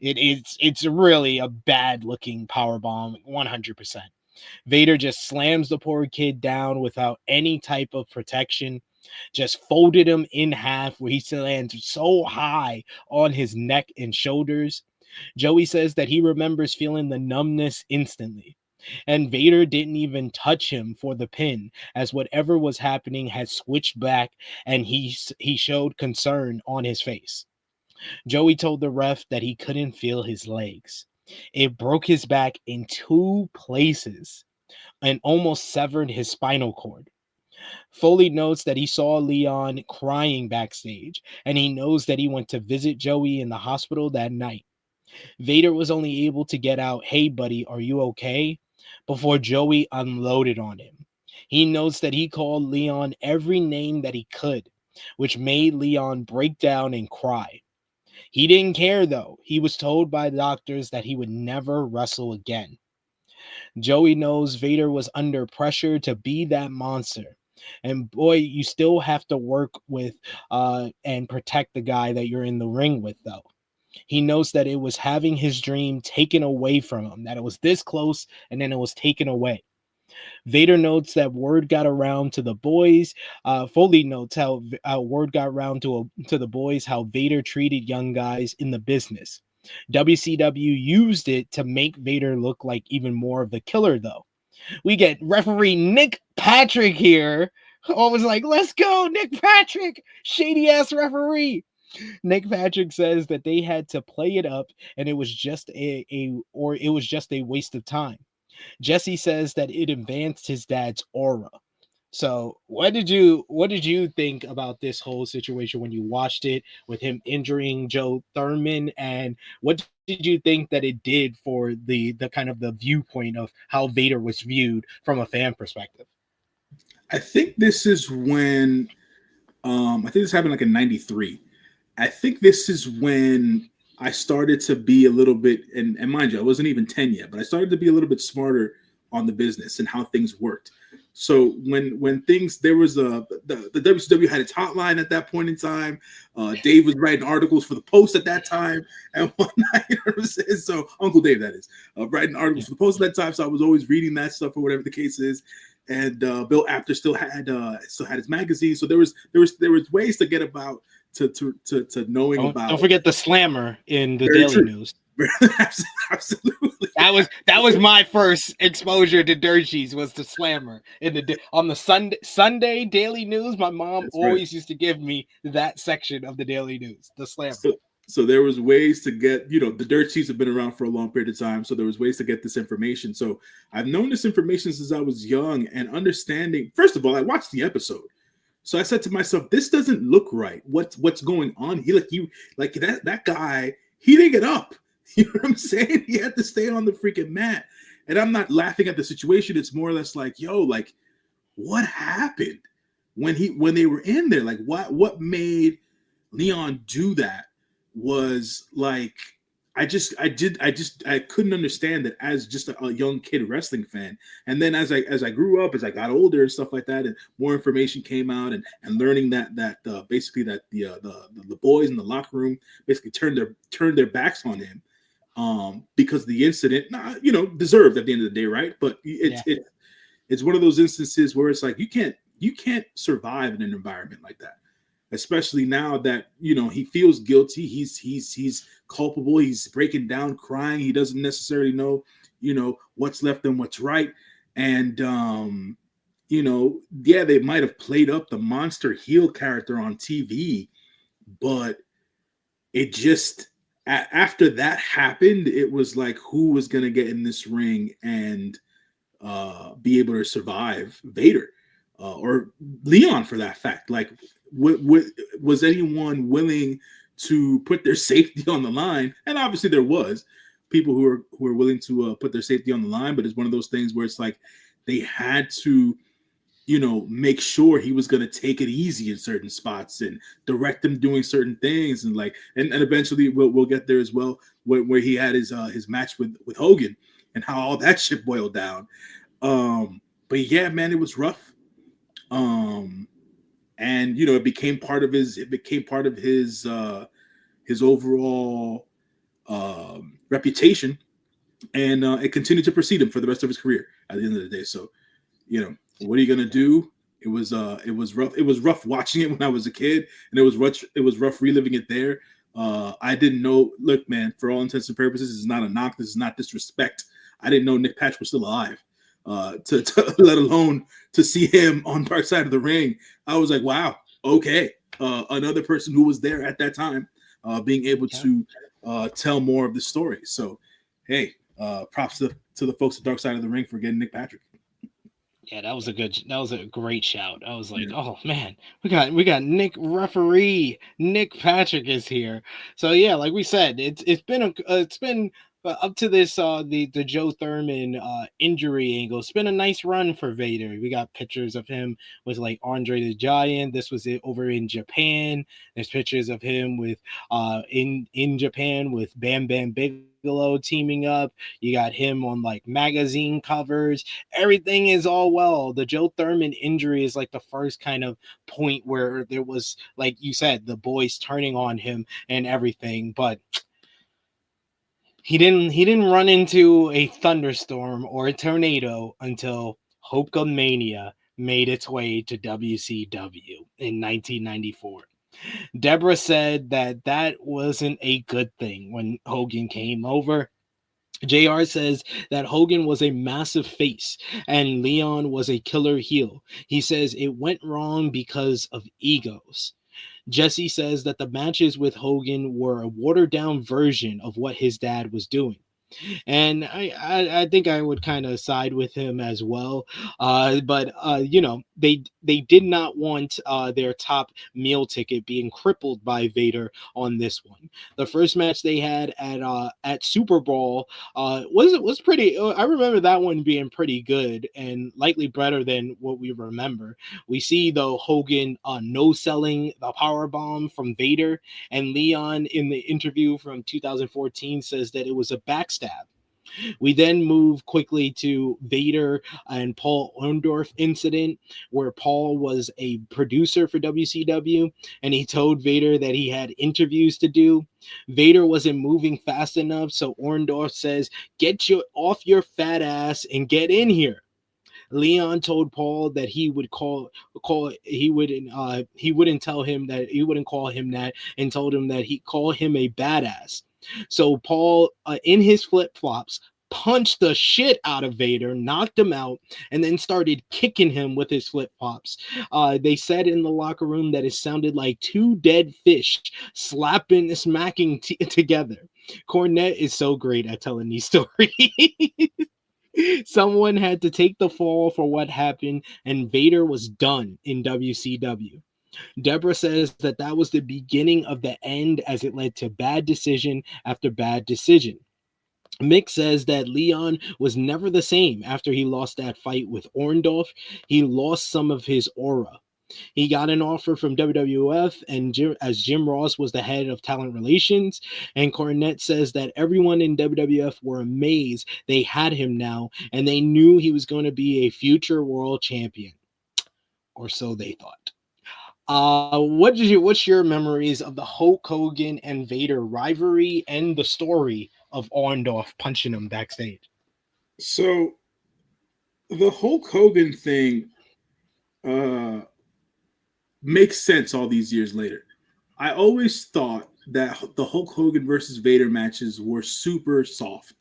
It's really a bad looking power bomb, 100%. Vader just slams the poor kid down without any type of protection, just folded him in half where he lands so high on his neck and shoulders. Joey says that he remembers feeling the numbness instantly. And Vader didn't even touch him for the pin, as whatever was happening had switched back, and he showed concern on his face. Joey told the ref that he couldn't feel his legs. It broke his back in 2 places and almost severed his spinal cord. Foley notes that he saw Leon crying backstage, and he knows that he went to visit Joey in the hospital that night. Vader was only able to get out, "Hey buddy, are you okay?" before Joey unloaded on him. He notes that he called Leon every name that he could, which made Leon break down and cry. He didn't care though. He was told by doctors that he would never wrestle again. Joey knows Vader was under pressure to be that monster. And boy, you still have to work with and protect the guy that you're in the ring with, though. He knows that it was having his dream taken away from him, that it was this close and then it was taken away. Vader notes that word got around to the boys. Foley notes how word got around to the boys how Vader treated young guys in the business. WCW used it to make Vader look like even more of the killer, though. We get referee Nick Patrick here. I was like, let's go, Nick Patrick, shady ass referee. Nick Patrick says that they had to play it up, and it was just a waste of time. Jesse says that it advanced his dad's aura. So, what did you think about this whole situation when you watched it with him injuring Joe Thurman, and what did you think that it did for the kind of the viewpoint of how Vader was viewed from a fan perspective? I think this is when I think this happened like in '93. I think this is when I started to be a little bit, and mind you, I wasn't even 10 yet, but I started to be a little bit smarter on the business and how things worked. So when things, there was the WCW had its hotline at that point in time. Dave was writing articles for the Post at that time and whatnot. You know what I'm saying? So Uncle Dave, that is, writing articles for the Post at that time. So I was always reading that stuff or whatever the case is. And Bill Apter still had his magazine. So there was ways to get about to knowing about. Don't forget the Slammer in the Daily News. Absolutely. That was my first exposure to Dirt Sheets, was the Slammer on the Sunday Daily News. My mom always used to give me that section of the Daily News, the Slammer. So there was ways to get, the Dirt Sheets have been around for a long period of time. So there was ways to get this information. So I've known this information since I was young, and understanding. First of all, I watched the episode. So I said to myself, this doesn't look right. What's going on? That guy, he didn't get up. You know what I'm saying? He had to stay on the freaking mat. And I'm not laughing at the situation. It's more or less like, what happened when they were in there? Like, what made Leon do that was like, I couldn't understand that as just a young kid wrestling fan. And then as I grew up, as I got older and stuff like that, and more information came out, and learning that basically that the boys in the locker room basically turned their backs on him because the incident, deserved at the end of the day, right? But it's one of those instances where it's like you can't survive in an environment like that. Especially now that he feels guilty, he's culpable, he's breaking down, crying. He doesn't necessarily know, what's left and what's right. And they might have played up the monster heel character on TV, but it just after that happened, it was like, who was gonna get in this ring and be able to survive Vader or Leon for that fact? Like, was anyone willing to put their safety on the line? And obviously there was people who were willing to put their safety on the line, but it's one of those things where it's like they had to make sure he was going to take it easy in certain spots and direct him doing certain things, and and eventually we'll get there as well, where he had his match with Hogan and how all that shit boiled down. But yeah, man, it was rough. And it became part of his overall reputation, and it continued to precede him for the rest of his career at the end of the day. So, what are you gonna do? It was rough. It was rough watching it when I was a kid, and it was rough reliving it there. I didn't know. Look, man, for all intents and purposes, this is not a knock. This is not disrespect. I didn't know Nick Patrick was still alive. To let alone to see him on Dark Side of the Ring. I was like, wow, okay, another person who was there at that time, being able to tell more of the story. So, hey, props to the folks at Dark Side of the Ring for getting Nick Patrick. Yeah, that was a great shout. I was like, oh man, we got referee Nick Patrick is here. So yeah, like we said, it's been up to this the Joe Thurman injury angle. It's been a nice run for Vader. We got pictures of him with like Andre the Giant. This was it over in Japan. There's pictures of him with in Japan with Bam Bam Bigelow teaming up. You got him on like magazine covers. Everything is all well. The Joe Thurman injury is like the first kind of point where there was, like you said, the boys turning on him and everything. But he didn't run into a thunderstorm or a tornado until Hulkamania made its way to WCW in 1994. Deborah said that wasn't a good thing when Hogan came over. JR says that Hogan was a massive face and Leon was a killer heel. He says it went wrong because of egos. Jesse says that the matches with Hogan were a watered down version of what his dad was doing. And I think I would kind of side with him as well. But they did not want their top meal ticket being crippled by Vader on this one. The first match they had at Super Bowl was pretty. I remember that one being pretty good and likely better than what we remember. We see though Hogan no selling the power bomb from Vader, and Leon in the interview from 2014 says that it was a backstab. We then move quickly to Vader and Paul Orndorff incident, where Paul was a producer for WCW and he told Vader that he had interviews to do. Vader wasn't moving fast enough, so Orndorff says, "Get your off your fat ass and get in here." Leon told Paul that he would he wouldn't tell him that, he wouldn't call him that, and told him that he'd call him a badass. So Paul, in his flip-flops, punched the shit out of Vader, knocked him out, and then started kicking him with his flip-flops. They said in the locker room that it sounded like two dead fish smacking together. Cornette is so great at telling these stories. Someone had to take the fall for what happened, and Vader was done in WCW. Deborah says that was the beginning of the end, as it led to bad decision after bad decision. Mick says that Leon was never the same after he lost that fight with Orndorff. He lost some of his aura. He got an offer from WWF, and Jim Ross was the head of talent relations. And Cornette says that everyone in WWF were amazed they had him now, and they knew he was going to be a future world champion, or so they thought. What's your memories of the Hulk Hogan and Vader rivalry and the story of Orndorff punching him backstage? So the Hulk Hogan thing makes sense all these years later. I always thought that the Hulk Hogan versus Vader matches were super soft.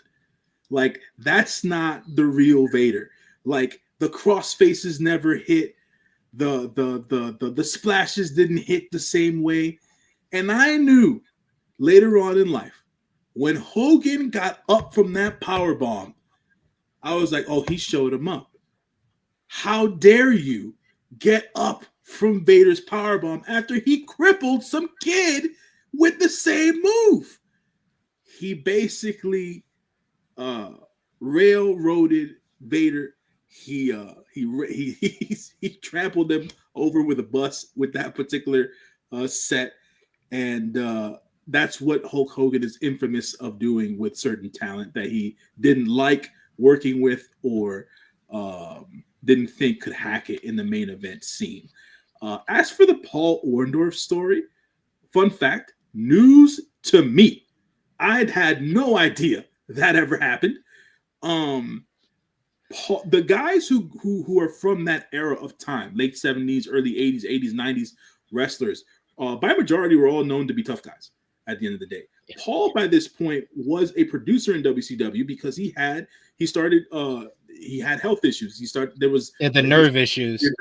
Like, that's not the real Vader. Like, the cross faces never hit. The splashes didn't hit the same way. And I knew later on in life, when Hogan got up from that power bomb, I was like, oh, he showed him up. How dare you get up from Vader's power bomb after he crippled some kid with the same move? He basically railroaded Vader. he trampled them over with a bus with that particular set, and that's what Hulk Hogan is infamous of doing with certain talent that he didn't like working with or didn't think could hack it in the main event scene. As for the Paul Orndorff story, fun fact, news to me. I'd had no idea that ever happened. The guys who are from that era of time, late 70s, early 80s, 80s, 90s wrestlers, by majority were all known to be tough guys at the end of the day. Yeah. Paul, by this point, was a producer in WCW because he had health issues. There was nerve issues in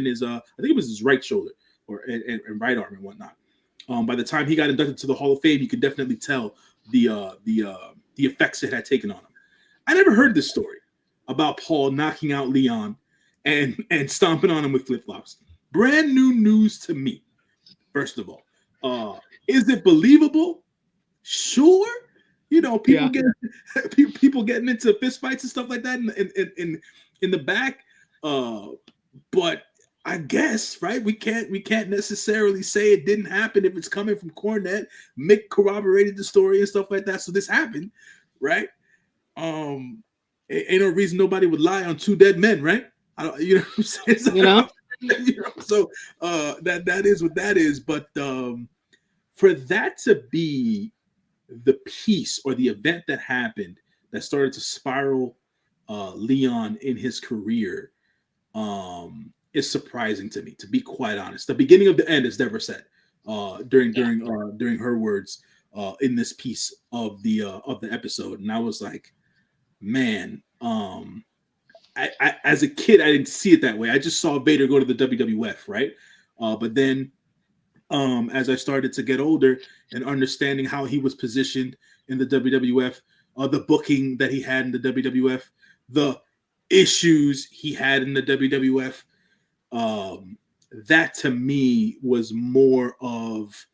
his I think it was his right shoulder and right arm and whatnot. By the time he got inducted to the Hall of Fame, you could definitely tell the effects it had taken on him. I never heard this story about Paul knocking out Leon and stomping on him with flip-flops. Brand new news to me. First of all, is it believable? Sure. People getting into fistfights and stuff like that in the back. But I guess, right? We can't necessarily say it didn't happen if it's coming from Cornette. Mick corroborated the story and stuff like that. So this happened, right? Ain't no reason nobody would lie on two dead men, right? You know what I'm saying? So, that is what that is. But for that to be the piece or the event that happened that started to spiral Leon in his career is surprising to me, to be quite honest. The beginning of the end, as Deborah said during her words in this piece of the episode, and I was like, man, I as a kid I didn't see it that way. I just saw Vader go to the WWF, right? But then as I started to get older and understanding how he was positioned in the WWF, the booking that he had in the WWF, the issues he had in the WWF, that to me was more of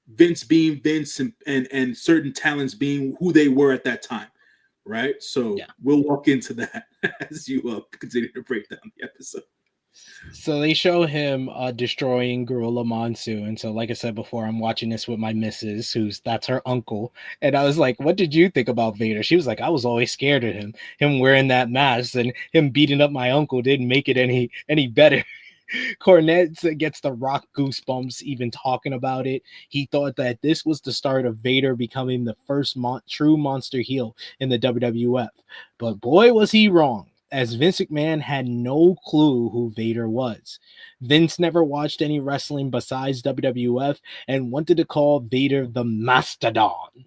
Vince being Vince and certain talents being who they were at that time, right? So we'll walk into that as you continue to break down the episode. So they show him destroying Gorilla Monsoon. So like I said before, I'm watching this with my missus, that's her uncle. And I was like, what did you think about Vader? She was like, I was always scared of him wearing that mask, and him beating up my uncle didn't make it any better. Cornette gets the Rock goosebumps even talking about it. He thought that this was the start of Vader becoming the first true monster heel in the WWF. But boy, was he wrong, as Vince McMahon had no clue who Vader was. Vince never watched any wrestling besides WWF and wanted to call Vader the Mastodon.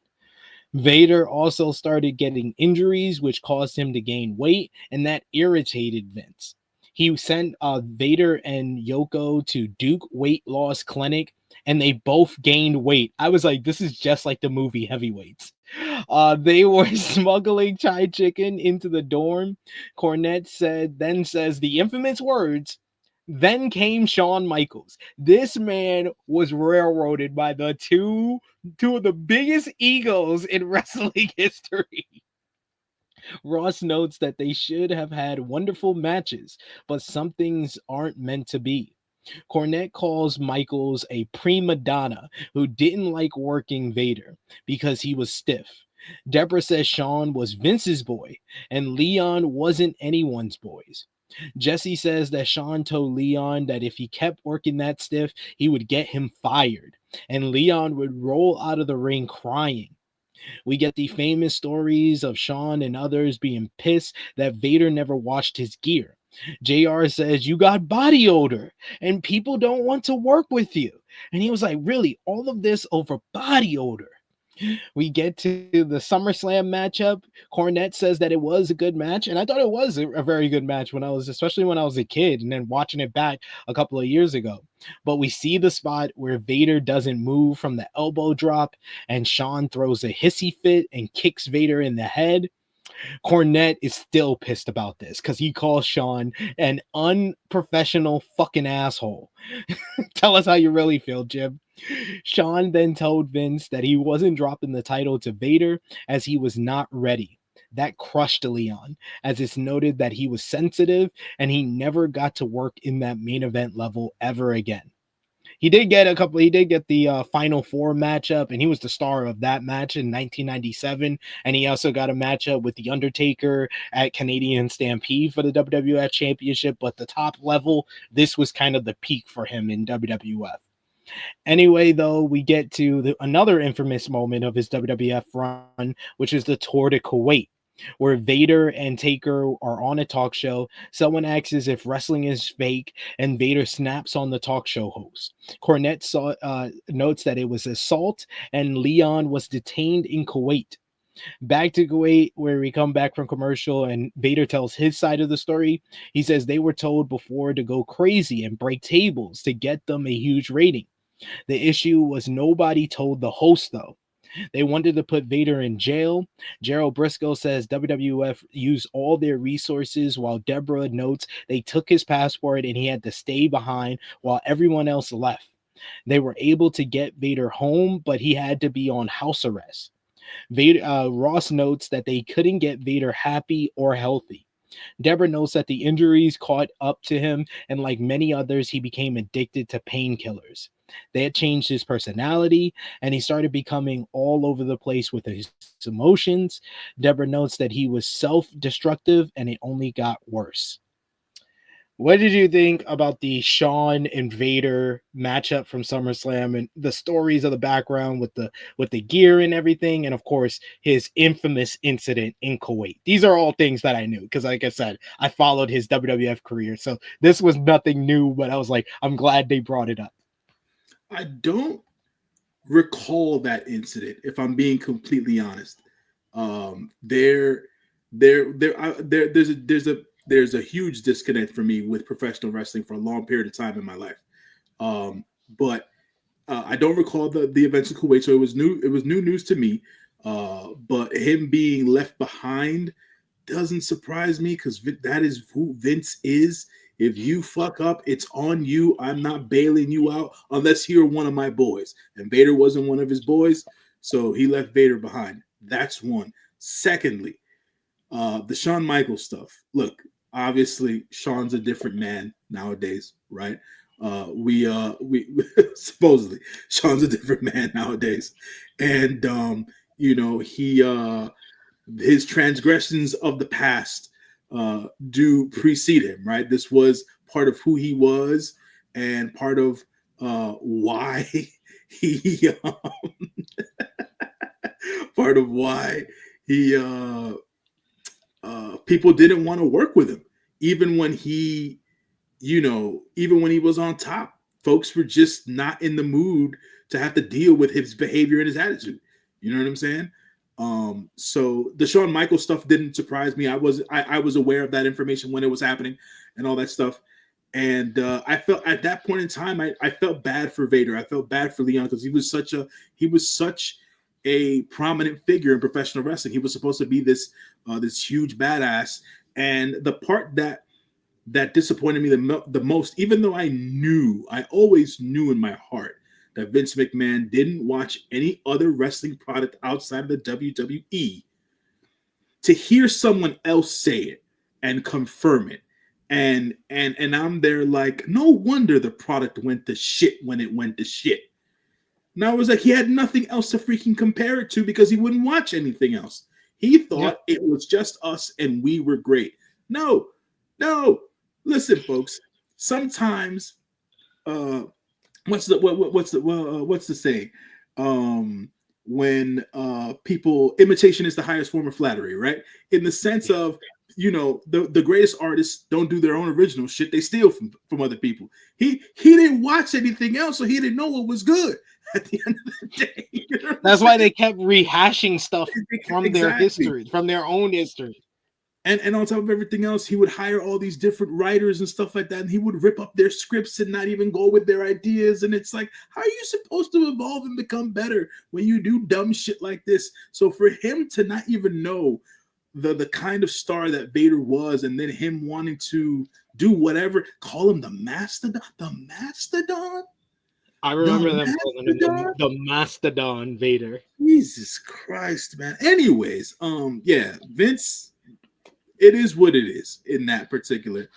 Vader also started getting injuries, which caused him to gain weight, and that irritated Vince. He sent Vader and Yoko to Duke Weight Loss Clinic, and they both gained weight. I was like, this is just like the movie Heavyweights. They were smuggling Thai chicken into the dorm. Cornette says the infamous words, "Then came Shawn Michaels." This man was railroaded by the two of the biggest egos in wrestling history. Ross notes that they should have had wonderful matches, but some things aren't meant to be. Cornette calls Michaels a prima donna who didn't like working Vader because he was stiff. Deborah says Shawn was Vince's boy and Leon wasn't anyone's boys. Jesse says that Shawn told Leon that if he kept working that stiff, he would get him fired, and Leon would roll out of the ring crying. We get the famous stories of Shawn and others being pissed that Vader never washed his gear. JR says, you got body odor and people don't want to work with you. And he was like, really, all of this over body odor? We get to the SummerSlam matchup. Cornette says that it was a good match, and I thought it was a very good match especially when I was a kid, and then watching it back a couple of years ago. But we see the spot where Vader doesn't move from the elbow drop, and Shawn throws a hissy fit and kicks Vader in the head. Cornette is still pissed about this because he calls Shawn an unprofessional fucking asshole. Tell us how you really feel, Jim. Shawn then told Vince that he wasn't dropping the title to Vader as he was not ready. That crushed Leon, as it's noted that he was sensitive and he never got to work in that main event level ever again. He did get a couple. He did get the Final Four matchup, and he was the star of that match in 1997. And he also got a matchup with the Undertaker at Canadian Stampede for the WWF Championship. But the top level, this was kind of the peak for him in WWF. Anyway, though, we get to another infamous moment of his WWF run, which is the tour to Kuwait, where Vader and Taker are on a talk show. Someone asks if wrestling is fake, and Vader snaps on the talk show host. Cornette notes that it was assault, and Leon was detained in Kuwait. Back to Kuwait, where we come back from commercial, and Vader tells his side of the story. He says they were told before to go crazy and break tables to get them a huge rating. The issue was nobody told the host, though. They wanted to put Vader in jail. Gerald Briscoe says WWF used all their resources, while Deborah notes they took his passport and he had to stay behind while everyone else left. They were able to get Vader home, but he had to be on house arrest. Ross notes that they couldn't get Vader happy or healthy. Deborah notes that the injuries caught up to him, and like many others, he became addicted to painkillers. They had changed his personality, and he started becoming all over the place with his emotions. Deborah notes that he was self-destructive, and it only got worse. What did you think about the Shawn and Vader matchup from SummerSlam, and the stories of the background with the gear and everything, and of course his infamous incident in Kuwait? These are all things that I knew because, like I said, I followed his WWF career, so this was nothing new. But I was like, I'm glad they brought it up. I don't recall that incident, if I'm being completely honest. There's a huge disconnect for me with professional wrestling for a long period of time in my life. But I don't recall the events in Kuwait, so it was new news to me. But him being left behind doesn't surprise me, because that is who Vince is. If you fuck up, it's on you. I'm not bailing you out unless you're one of my boys. And Vader wasn't one of his boys, so he left Vader behind. That's one. Secondly, the Shawn Michaels stuff. Look, obviously, Shawn's a different man nowadays, right? We supposedly Shawn's a different man nowadays, and his transgressions of the past do precede him, right? This was part of who he was, and part of why he part of why he people didn't want to work with him, even when he was on top. Folks were just not in the mood to have to deal with his behavior and his attitude. You know what I'm saying? So the Shawn Michaels stuff didn't surprise me. I was aware of that information when it was happening and all that stuff. And I felt at that point in time, I felt bad for Vader. I felt bad for Leon, because he was such a prominent figure in professional wrestling. He was supposed to be this huge badass. And the part that disappointed me the most, even though I always knew in my heart that Vince McMahon didn't watch any other wrestling product outside of the WWE, to hear someone else say it and confirm it. And I'm there like, no wonder the product went to shit when it went to shit. And I was like, he had nothing else to freaking compare it to, because he wouldn't watch anything else. He thought it was just us and we were great. No. Listen, folks. Sometimes, what's the saying? When people, imitation is the highest form of flattery, right? In the sense of, the greatest artists don't do their own original shit; they steal from other people. He didn't watch anything else, so he didn't know what was good. At the end of the day, that's why they kept rehashing stuff from their history, from their own history. And on top of everything else, he would hire all these different writers and stuff like that, and he would rip up their scripts and not even go with their ideas. And it's like, how are you supposed to evolve and become better when you do dumb shit like this? So for him to not even know the kind of star that Vader was, and then him wanting to do whatever, call him the Mastodon, I remember The them calling him the Mastodon Vader. Jesus Christ, man. Anyways, yeah, Vince, it is what it is in that particular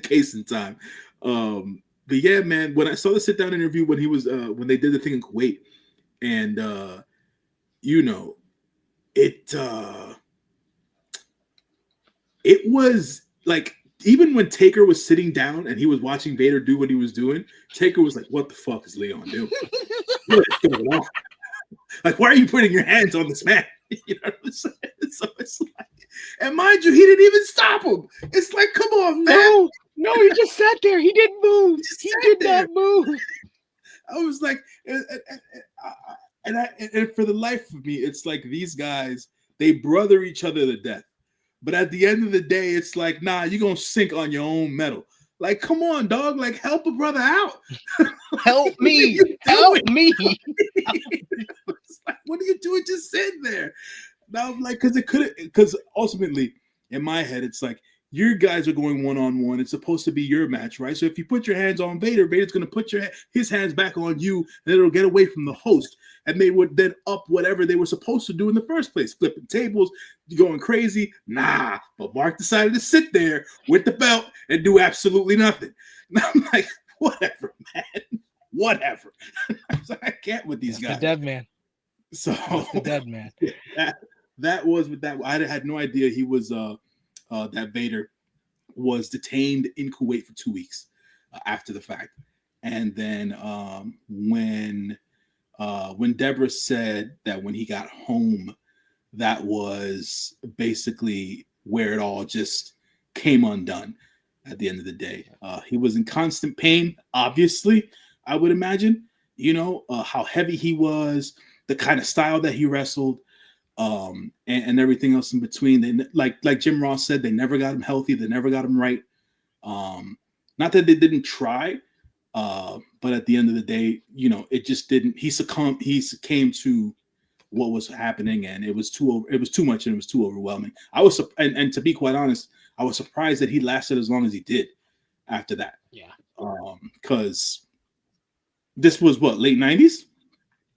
case in time. But yeah, man, when I saw the sit down interview when he was when they did the thing in Kuwait, and you know, it it was like, even when Taker was sitting down and he was watching Vader do what he was doing, Taker was like, "What the fuck is Leon doing? What is going on? Like, why are you putting your hands on this man?" You know what I'm saying? So it's like, and mind you, he didn't even stop him. It's like, come on, man. No, he just sat there. He didn't move. He did not move. I was like, and for the life of me, it's like these guys, they brother each other to death. But at the end of the day, it's like, nah, you're gonna sink on your own metal. Like, come on, dog. Like, help a brother out. Help me. Help me. Like, what are you doing just sitting there? Now I'm like, because ultimately, in my head, it's like, you guys are going one-on-one. It's supposed to be your match, right? So if you put your hands on Vader, Vader's going to put his hands back on you, and it'll get away from the host. And they would then up whatever they were supposed to do in the first place, flipping tables, going crazy. Nah, but Mark decided to sit there with the belt and do absolutely nothing. And I'm like, whatever, man. Whatever. I can't with these guys. The dead man. So the dead man. That was with that. I had no idea he was that Vader was detained in Kuwait for 2 weeks after the fact. And then when Deborah said that when he got home, that was basically where it all just came undone at the end of the day. He was in constant pain, obviously, I would imagine, how heavy he was, the kind of style that he wrestled, and everything else in between. They, like Jim Ross said, they never got him healthy. They never got him right. Not that they didn't try, but at the end of the day, it just didn't. He succumbed to what was happening, and it was too much, and it was too overwhelming. And to be quite honest, I was surprised that he lasted as long as he did after that. Yeah. Because this was what, late 90s?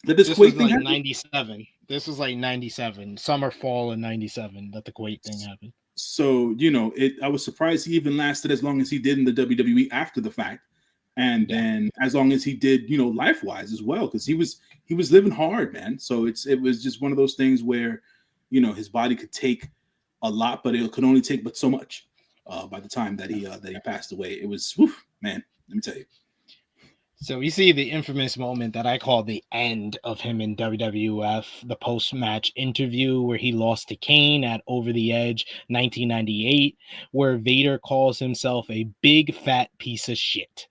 This was like 97. This was like 97, summer, fall of 97 that the Kuwait thing happened. So, I was surprised he even lasted as long as he did in the WWE after the fact. And then as long as he did, life-wise as well, because he was living hard, man. So it was just one of those things where, his body could take a lot, but it could only take but so much. By the time that he passed away, it was, man, let me tell you. So we see the infamous moment that I call the end of him in WWF, the post-match interview where he lost to Kane at Over the Edge 1998, where Vader calls himself a big fat piece of shit.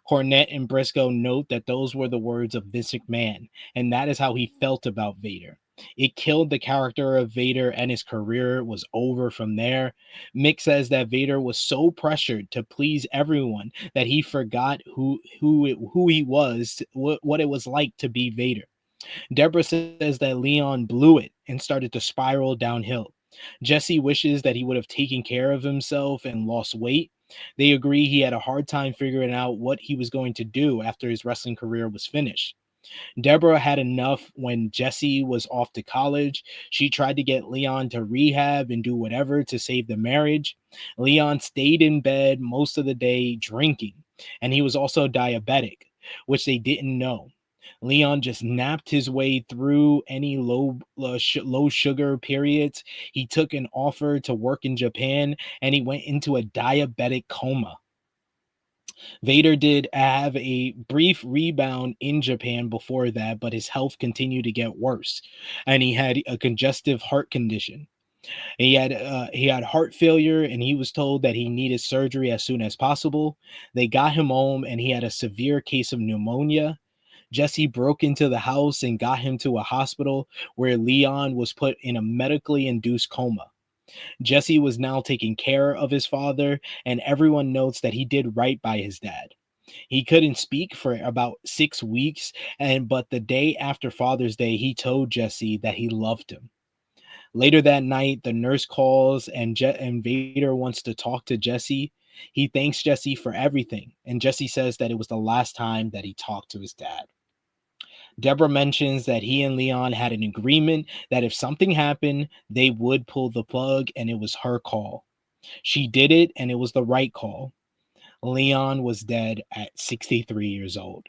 Cornette and Briscoe note that those were the words of Vince McMahon, and that is how he felt about Vader. It killed the character of Vader, and his career was over from there. Mick says that Vader was so pressured to please everyone that he forgot who he was, what it was like to be Vader. Deborah says that Leon blew it and started to spiral downhill. Jesse wishes that he would have taken care of himself and lost weight. They agree he had a hard time figuring out what he was going to do after his wrestling career was finished. Deborah had enough when Jesse was off to college. She tried to get Leon to rehab and do whatever to save the marriage. Leon stayed in bed most of the day drinking, and he was also diabetic, which they didn't know. Leon just napped his way through any low sugar periods. He took an offer to work in Japan, and he went into a diabetic coma. Vader did have a brief rebound in Japan before that, but his health continued to get worse, and he had a congestive heart condition. He had heart failure, and he was told that he needed surgery as soon as possible. They got him home, and he had a severe case of pneumonia. Jesse broke into the house and got him to a hospital where Leon was put in a medically induced coma. Jesse was now taking care of his father, and everyone notes that he did right by his dad. He couldn't speak for about 6 weeks, but the day after Father's Day, he told Jesse that he loved him. Later that night, the nurse calls, and Vader wants to talk to Jesse. He thanks Jesse for everything, and Jesse says that it was the last time that he talked to his dad. Deborah mentions that he and Leon had an agreement that if something happened, they would pull the plug, and it was her call. She did it, and it was the right call. Leon was dead at 63 years old.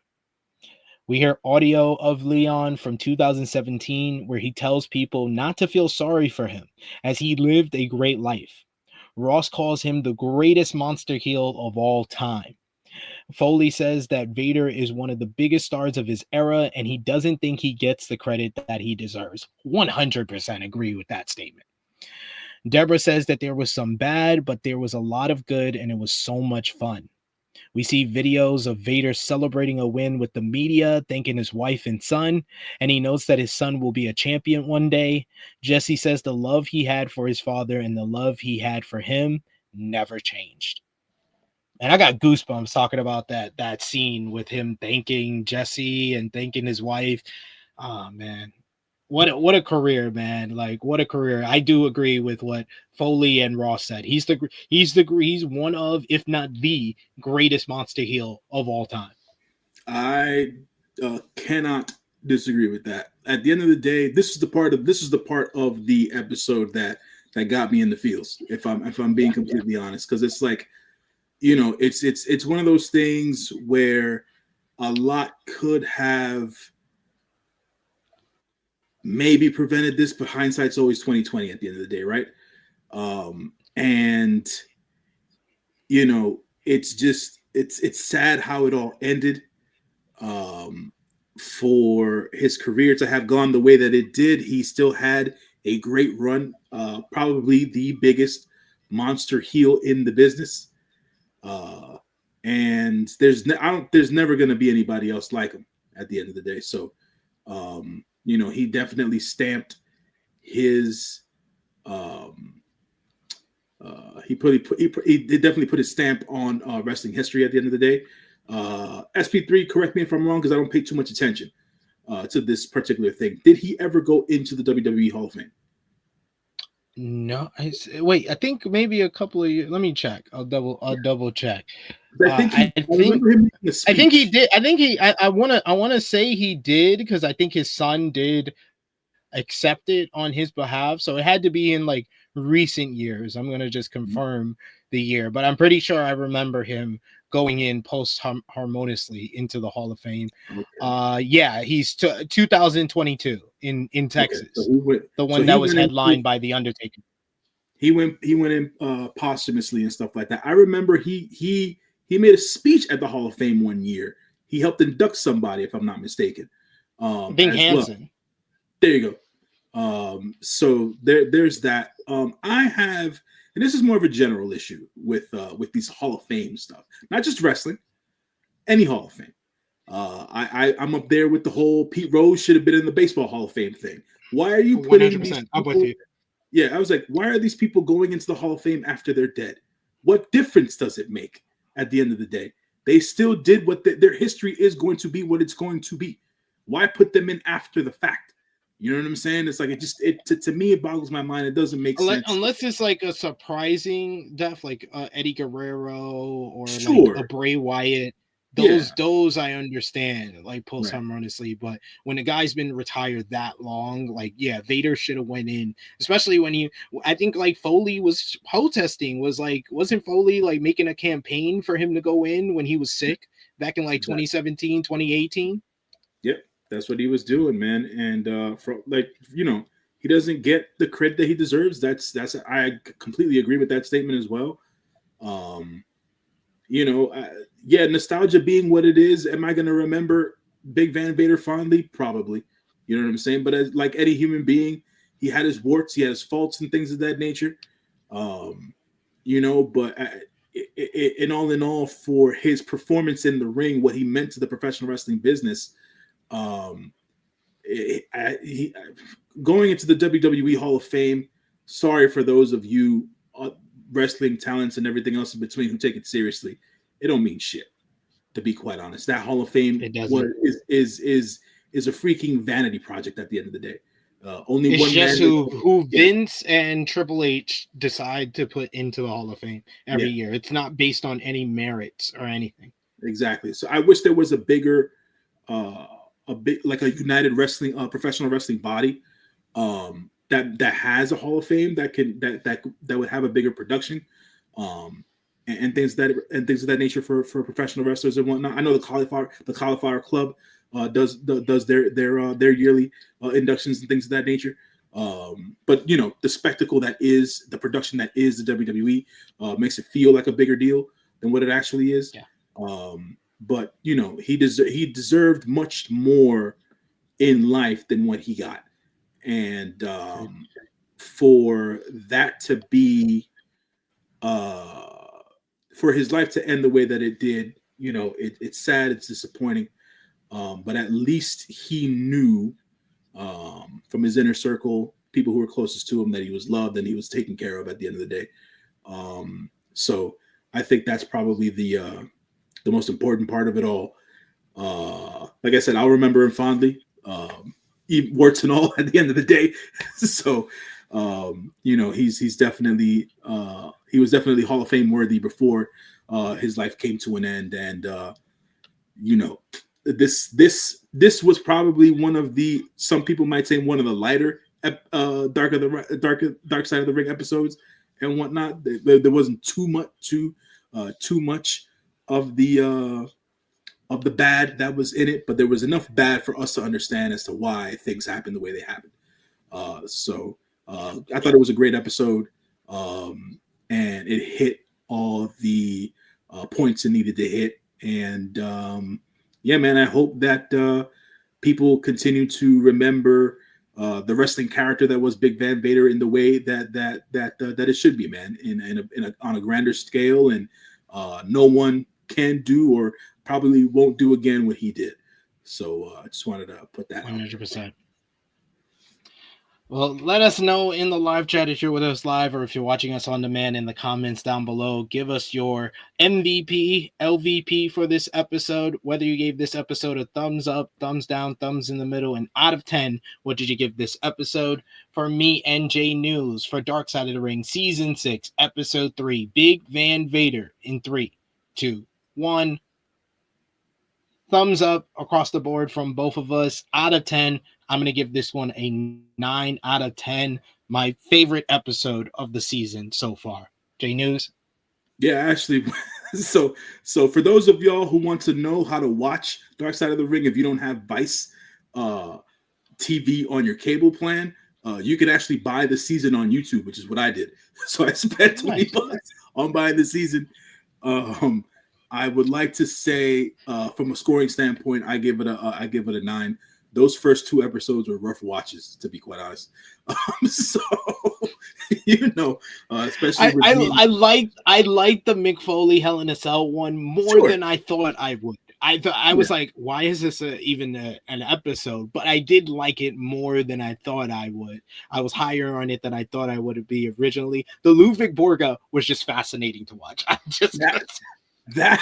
We hear audio of Leon from 2017 where he tells people not to feel sorry for him as he lived a great life. Ross calls him the greatest monster heel of all time. Foley says that Vader is one of the biggest stars of his era and he doesn't think he gets the credit that he deserves. 100% agree with that statement. Deborah says that there was some bad, but there was a lot of good and it was so much fun. We see videos of Vader celebrating a win with the media, thanking his wife and son, and he notes that his son will be a champion one day. Jesse says the love he had for his father and the love he had for him never changed. And I got goosebumps talking about that scene with him thanking Jesse and thanking his wife. Oh, man. What a career, man. Like, what a career. I do agree with what Foley and Ross said. He's one of, if not the greatest monster heel of all time. I cannot disagree with that. At the end of the day, this is the part of the episode that got me in the feels. If I'm being completely honest, because it's like, it's one of those things where a lot could have maybe prevented this, but hindsight's always 2020 at the end of the day, right? And it's sad how it all ended. For his career to have gone the way that it did, he still had a great run, probably the biggest monster heel in the business. And there's never going to be anybody else like him at the end of the day. So, he definitely stamped his, he definitely put his stamp on wrestling history at the end of the day. SP3, correct me if I'm wrong, because I don't pay too much attention to this particular thing. Did he ever go into the WWE Hall of Fame? No, I think maybe a couple of years. Let me check. I'll double check. I think he did. I want to say he did because I think his son did accept it on his behalf. So it had to be in like recent years. I'm going to just confirm the year, but I'm pretty sure I remember him going in harmoniously into the Hall of Fame. Okay. He's 2022 in Texas. Okay, so the one that was headlined by The Undertaker. He went in posthumously and stuff like that. I remember he made a speech at the Hall of Fame one year. He helped induct somebody, if I'm not mistaken. I think Hansen. Well. There you go. So there's that. I have, and this is more of a general issue with these Hall of Fame stuff, not just wrestling, any Hall of Fame. I'm up there with the whole Pete Rose should have been in the Baseball Hall of Fame thing. Why are you putting 100%? These I'm with you. Yeah, I was like, why are these people going into the Hall of Fame after they're dead? What difference does it make at the end of the day? They still did what their history is going to be, what it's going to be. Why put them in after the fact? You know what I'm saying? It's like to me it boggles my mind. It doesn't make sense unless it's like a surprising death, like Eddie Guerrero or like a Bray Wyatt. Those I understand, like posthumously, but when a guy's been retired that long, like Vader should have went in, especially when I think like Foley was protesting, wasn't Foley like making a campaign for him to go in when he was sick back in like 2017, 2018? Yep. That's what he was doing, man. And he doesn't get the credit that he deserves. That's I completely agree with that statement as well. Nostalgia being what it is, am I going to remember Big Van Vader fondly? Probably. You know what I'm saying? But as like any human being, he had his warts, he had his faults and things of that nature. But in all, for his performance in the ring, what he meant to the professional wrestling business, going into the WWE Hall of Fame, sorry for those of you wrestling talents and everything else in between who take it seriously. It don't mean shit, to be quite honest. That Hall of Fame is a freaking vanity project at the end of the day. Only It's one just man. who Vince and Triple H decide to put into the Hall of Fame every Yeah. year. It's not based on any merits or anything. Exactly. So I wish there was a bigger, a big like a United Wrestling, professional wrestling body, that has a Hall of Fame that would have a bigger production, and things of that nature for professional wrestlers and whatnot. I know the Cauliflower Club does their yearly inductions and things of that nature. But the spectacle that is the production that is the WWE makes it feel like a bigger deal than what it actually is. Yeah. But he deserved much more in life than what he got, and for that to be for his life to end the way that it did, it's sad, it's disappointing, but at least he knew from his inner circle, people who were closest to him, that he was loved and he was taken care of at the end of the day. So I think that's probably the most important part of it all. Like I said, I'll remember him fondly, warts and all, at the end of the day. So, he's definitely he was definitely Hall of Fame worthy before his life came to an end, and this was probably one of the, some people might say, one of the lighter dark side of the ring episodes and whatnot. There wasn't too much of the bad that was in it, but there was enough bad for us to understand as to why things happened the way they happened. So I thought it was a great episode, and it hit all the points it needed to hit. And yeah, man, I hope that people continue to remember the wrestling character that was Big Van Vader in the way that it should be, man, on a grander scale, and no one can do or probably won't do again what he did. So I just wanted to put that 100%. Well, let us know in the live chat if you're with us live, or if you're watching us on demand, in the comments down below. Give us your MVP, LVP for this episode. Whether you gave this episode a thumbs up, thumbs down, thumbs in the middle, and out of 10, what did you give this episode? For me, NJ-News, for Dark Side of the Ring, Season 6, Episode 3, Big Van Vader, in 3, 2, 1. Thumbs up across the board from both of us. Out of 10, I'm going to give this one a 9 out of 10. My favorite episode of the season so far. J-News? Yeah, actually, so for those of y'all who want to know how to watch Dark Side of the Ring, if you don't have Vice TV on your cable plan, you can actually buy the season on YouTube, which is what I did. So I spent $20 on buying the season. I would like to say, from a scoring standpoint, I give it a 9. Those first 2 episodes were rough watches, to be quite honest. So especially with I like the Mick Foley Hell in a Cell one more than I thought I would. I was like, why is this even an episode? But I did like it more than I thought I would. I was higher on it than I thought I would be originally. The Ludwig Borga was just fascinating to watch. That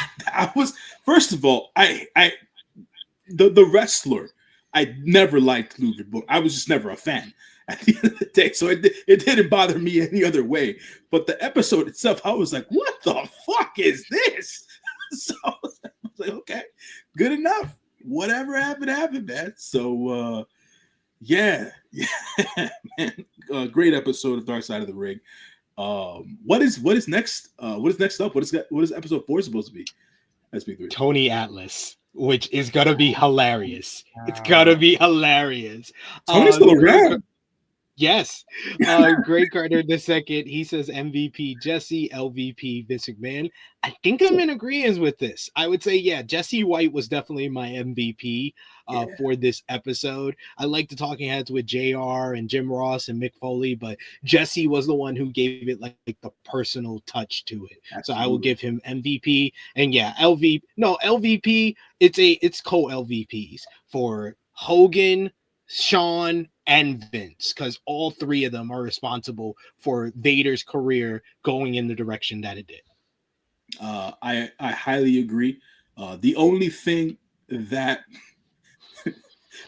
was, first of all, the wrestler, I never liked Ludwig Borga. I was just never a fan at the end of the day, so it didn't bother me any other way. But the episode itself, I was like, what the fuck is this? So I was like, okay, good enough. Whatever happened, man. So yeah, man, great episode of Dark Side of the Ring. What is next? What is next up? What is episode 4 supposed to be? SP3. Tony Atlas, which is gonna be hilarious. It's gonna be hilarious. Tony's still around. Yes. Greg Carter II, he says MVP Jesse, LVP Vince McMahon. I think I'm in agreement with this. I would say, yeah, Jesse White was definitely my MVP for this episode. I like the talking heads with JR and Jim Ross and Mick Foley, but Jesse was the one who gave it like the personal touch to it. Absolutely. So I will give him MVP. And yeah, LVP, it's co-LVPs for Hogan, Shawn, and Vince, because all 3 of them are responsible for Vader's career going in the direction that it did. I highly agree. The only thing that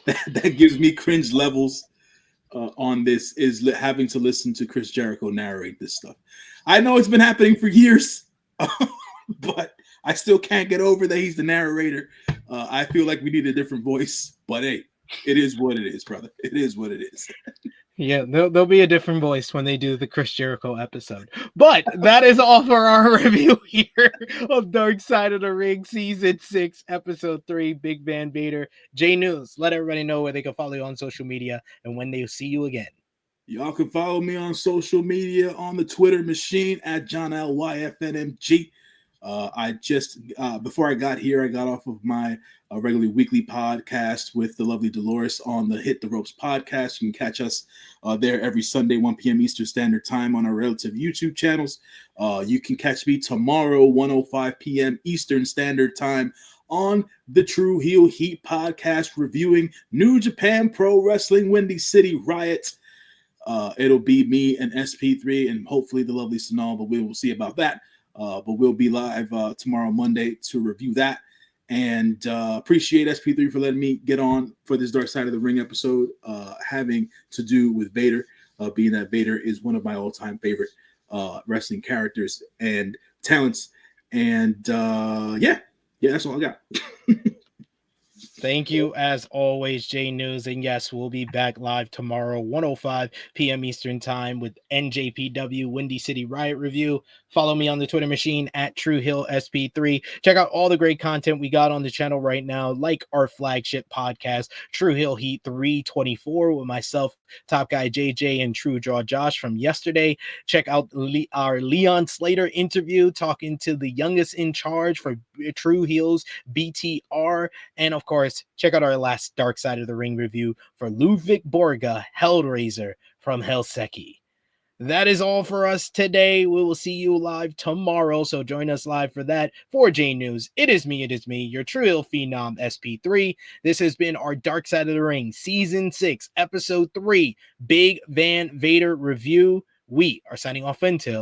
that gives me cringe levels on this is having to listen to Chris Jericho narrate this stuff. I know it's been happening for years, but I still can't get over that he's the narrator. I feel like we need a different voice, but hey, it is what it is, brother. It is what it is. Yeah, there'll be a different voice when they do the Chris Jericho episode. But that is all for our review here of Dark Side of the Ring Season 6, Episode 3, Big Van Vader. J-News, let everybody know where they can follow you on social media and when they'll see you again. Y'all can follow me on social media on the Twitter machine at JohnLYFNMG. I just, before I got here, I got off of my regularly weekly podcast with the lovely Dolores on the Hit the Ropes podcast. You can catch us there every Sunday, 1 p.m. Eastern Standard Time on our relative YouTube channels. You can catch me tomorrow, 1:05 p.m. Eastern Standard Time on the True Heel Heat podcast, reviewing New Japan Pro Wrestling Windy City Riot. It'll be me and SP3 and hopefully the lovely Sonal, but we will see about that. But we'll be live tomorrow, Monday, to review that. And appreciate SP3 for letting me get on for this Dark Side of the Ring episode, having to do with Vader, being that Vader is one of my all-time favorite wrestling characters and talents. And yeah, that's all I got. Thank you, as always, J-News. And yes, we'll be back live tomorrow, 1:05 p.m. Eastern Time with NJPW Windy City Riot Review. Follow me on the Twitter machine at TrueHillSP3. Check out all the great content we got on the channel right now, like our flagship podcast, True Hill Heat 324, with myself, Top Guy JJ, and True Draw Josh from yesterday. Check out our Leon Slater interview, talking to the youngest in charge for True Heels BTR. And of course, check out our last Dark Side of the Ring review for Ludwig Borga, Hellraiser from Helsinki. That is all for us today. We will see you live tomorrow, so join us live for that. For J-News, it is me, your True Hill Phenom SP3. This has been our Dark Side of the Ring Season 6, Episode 3, Big Van Vader review. We are signing off until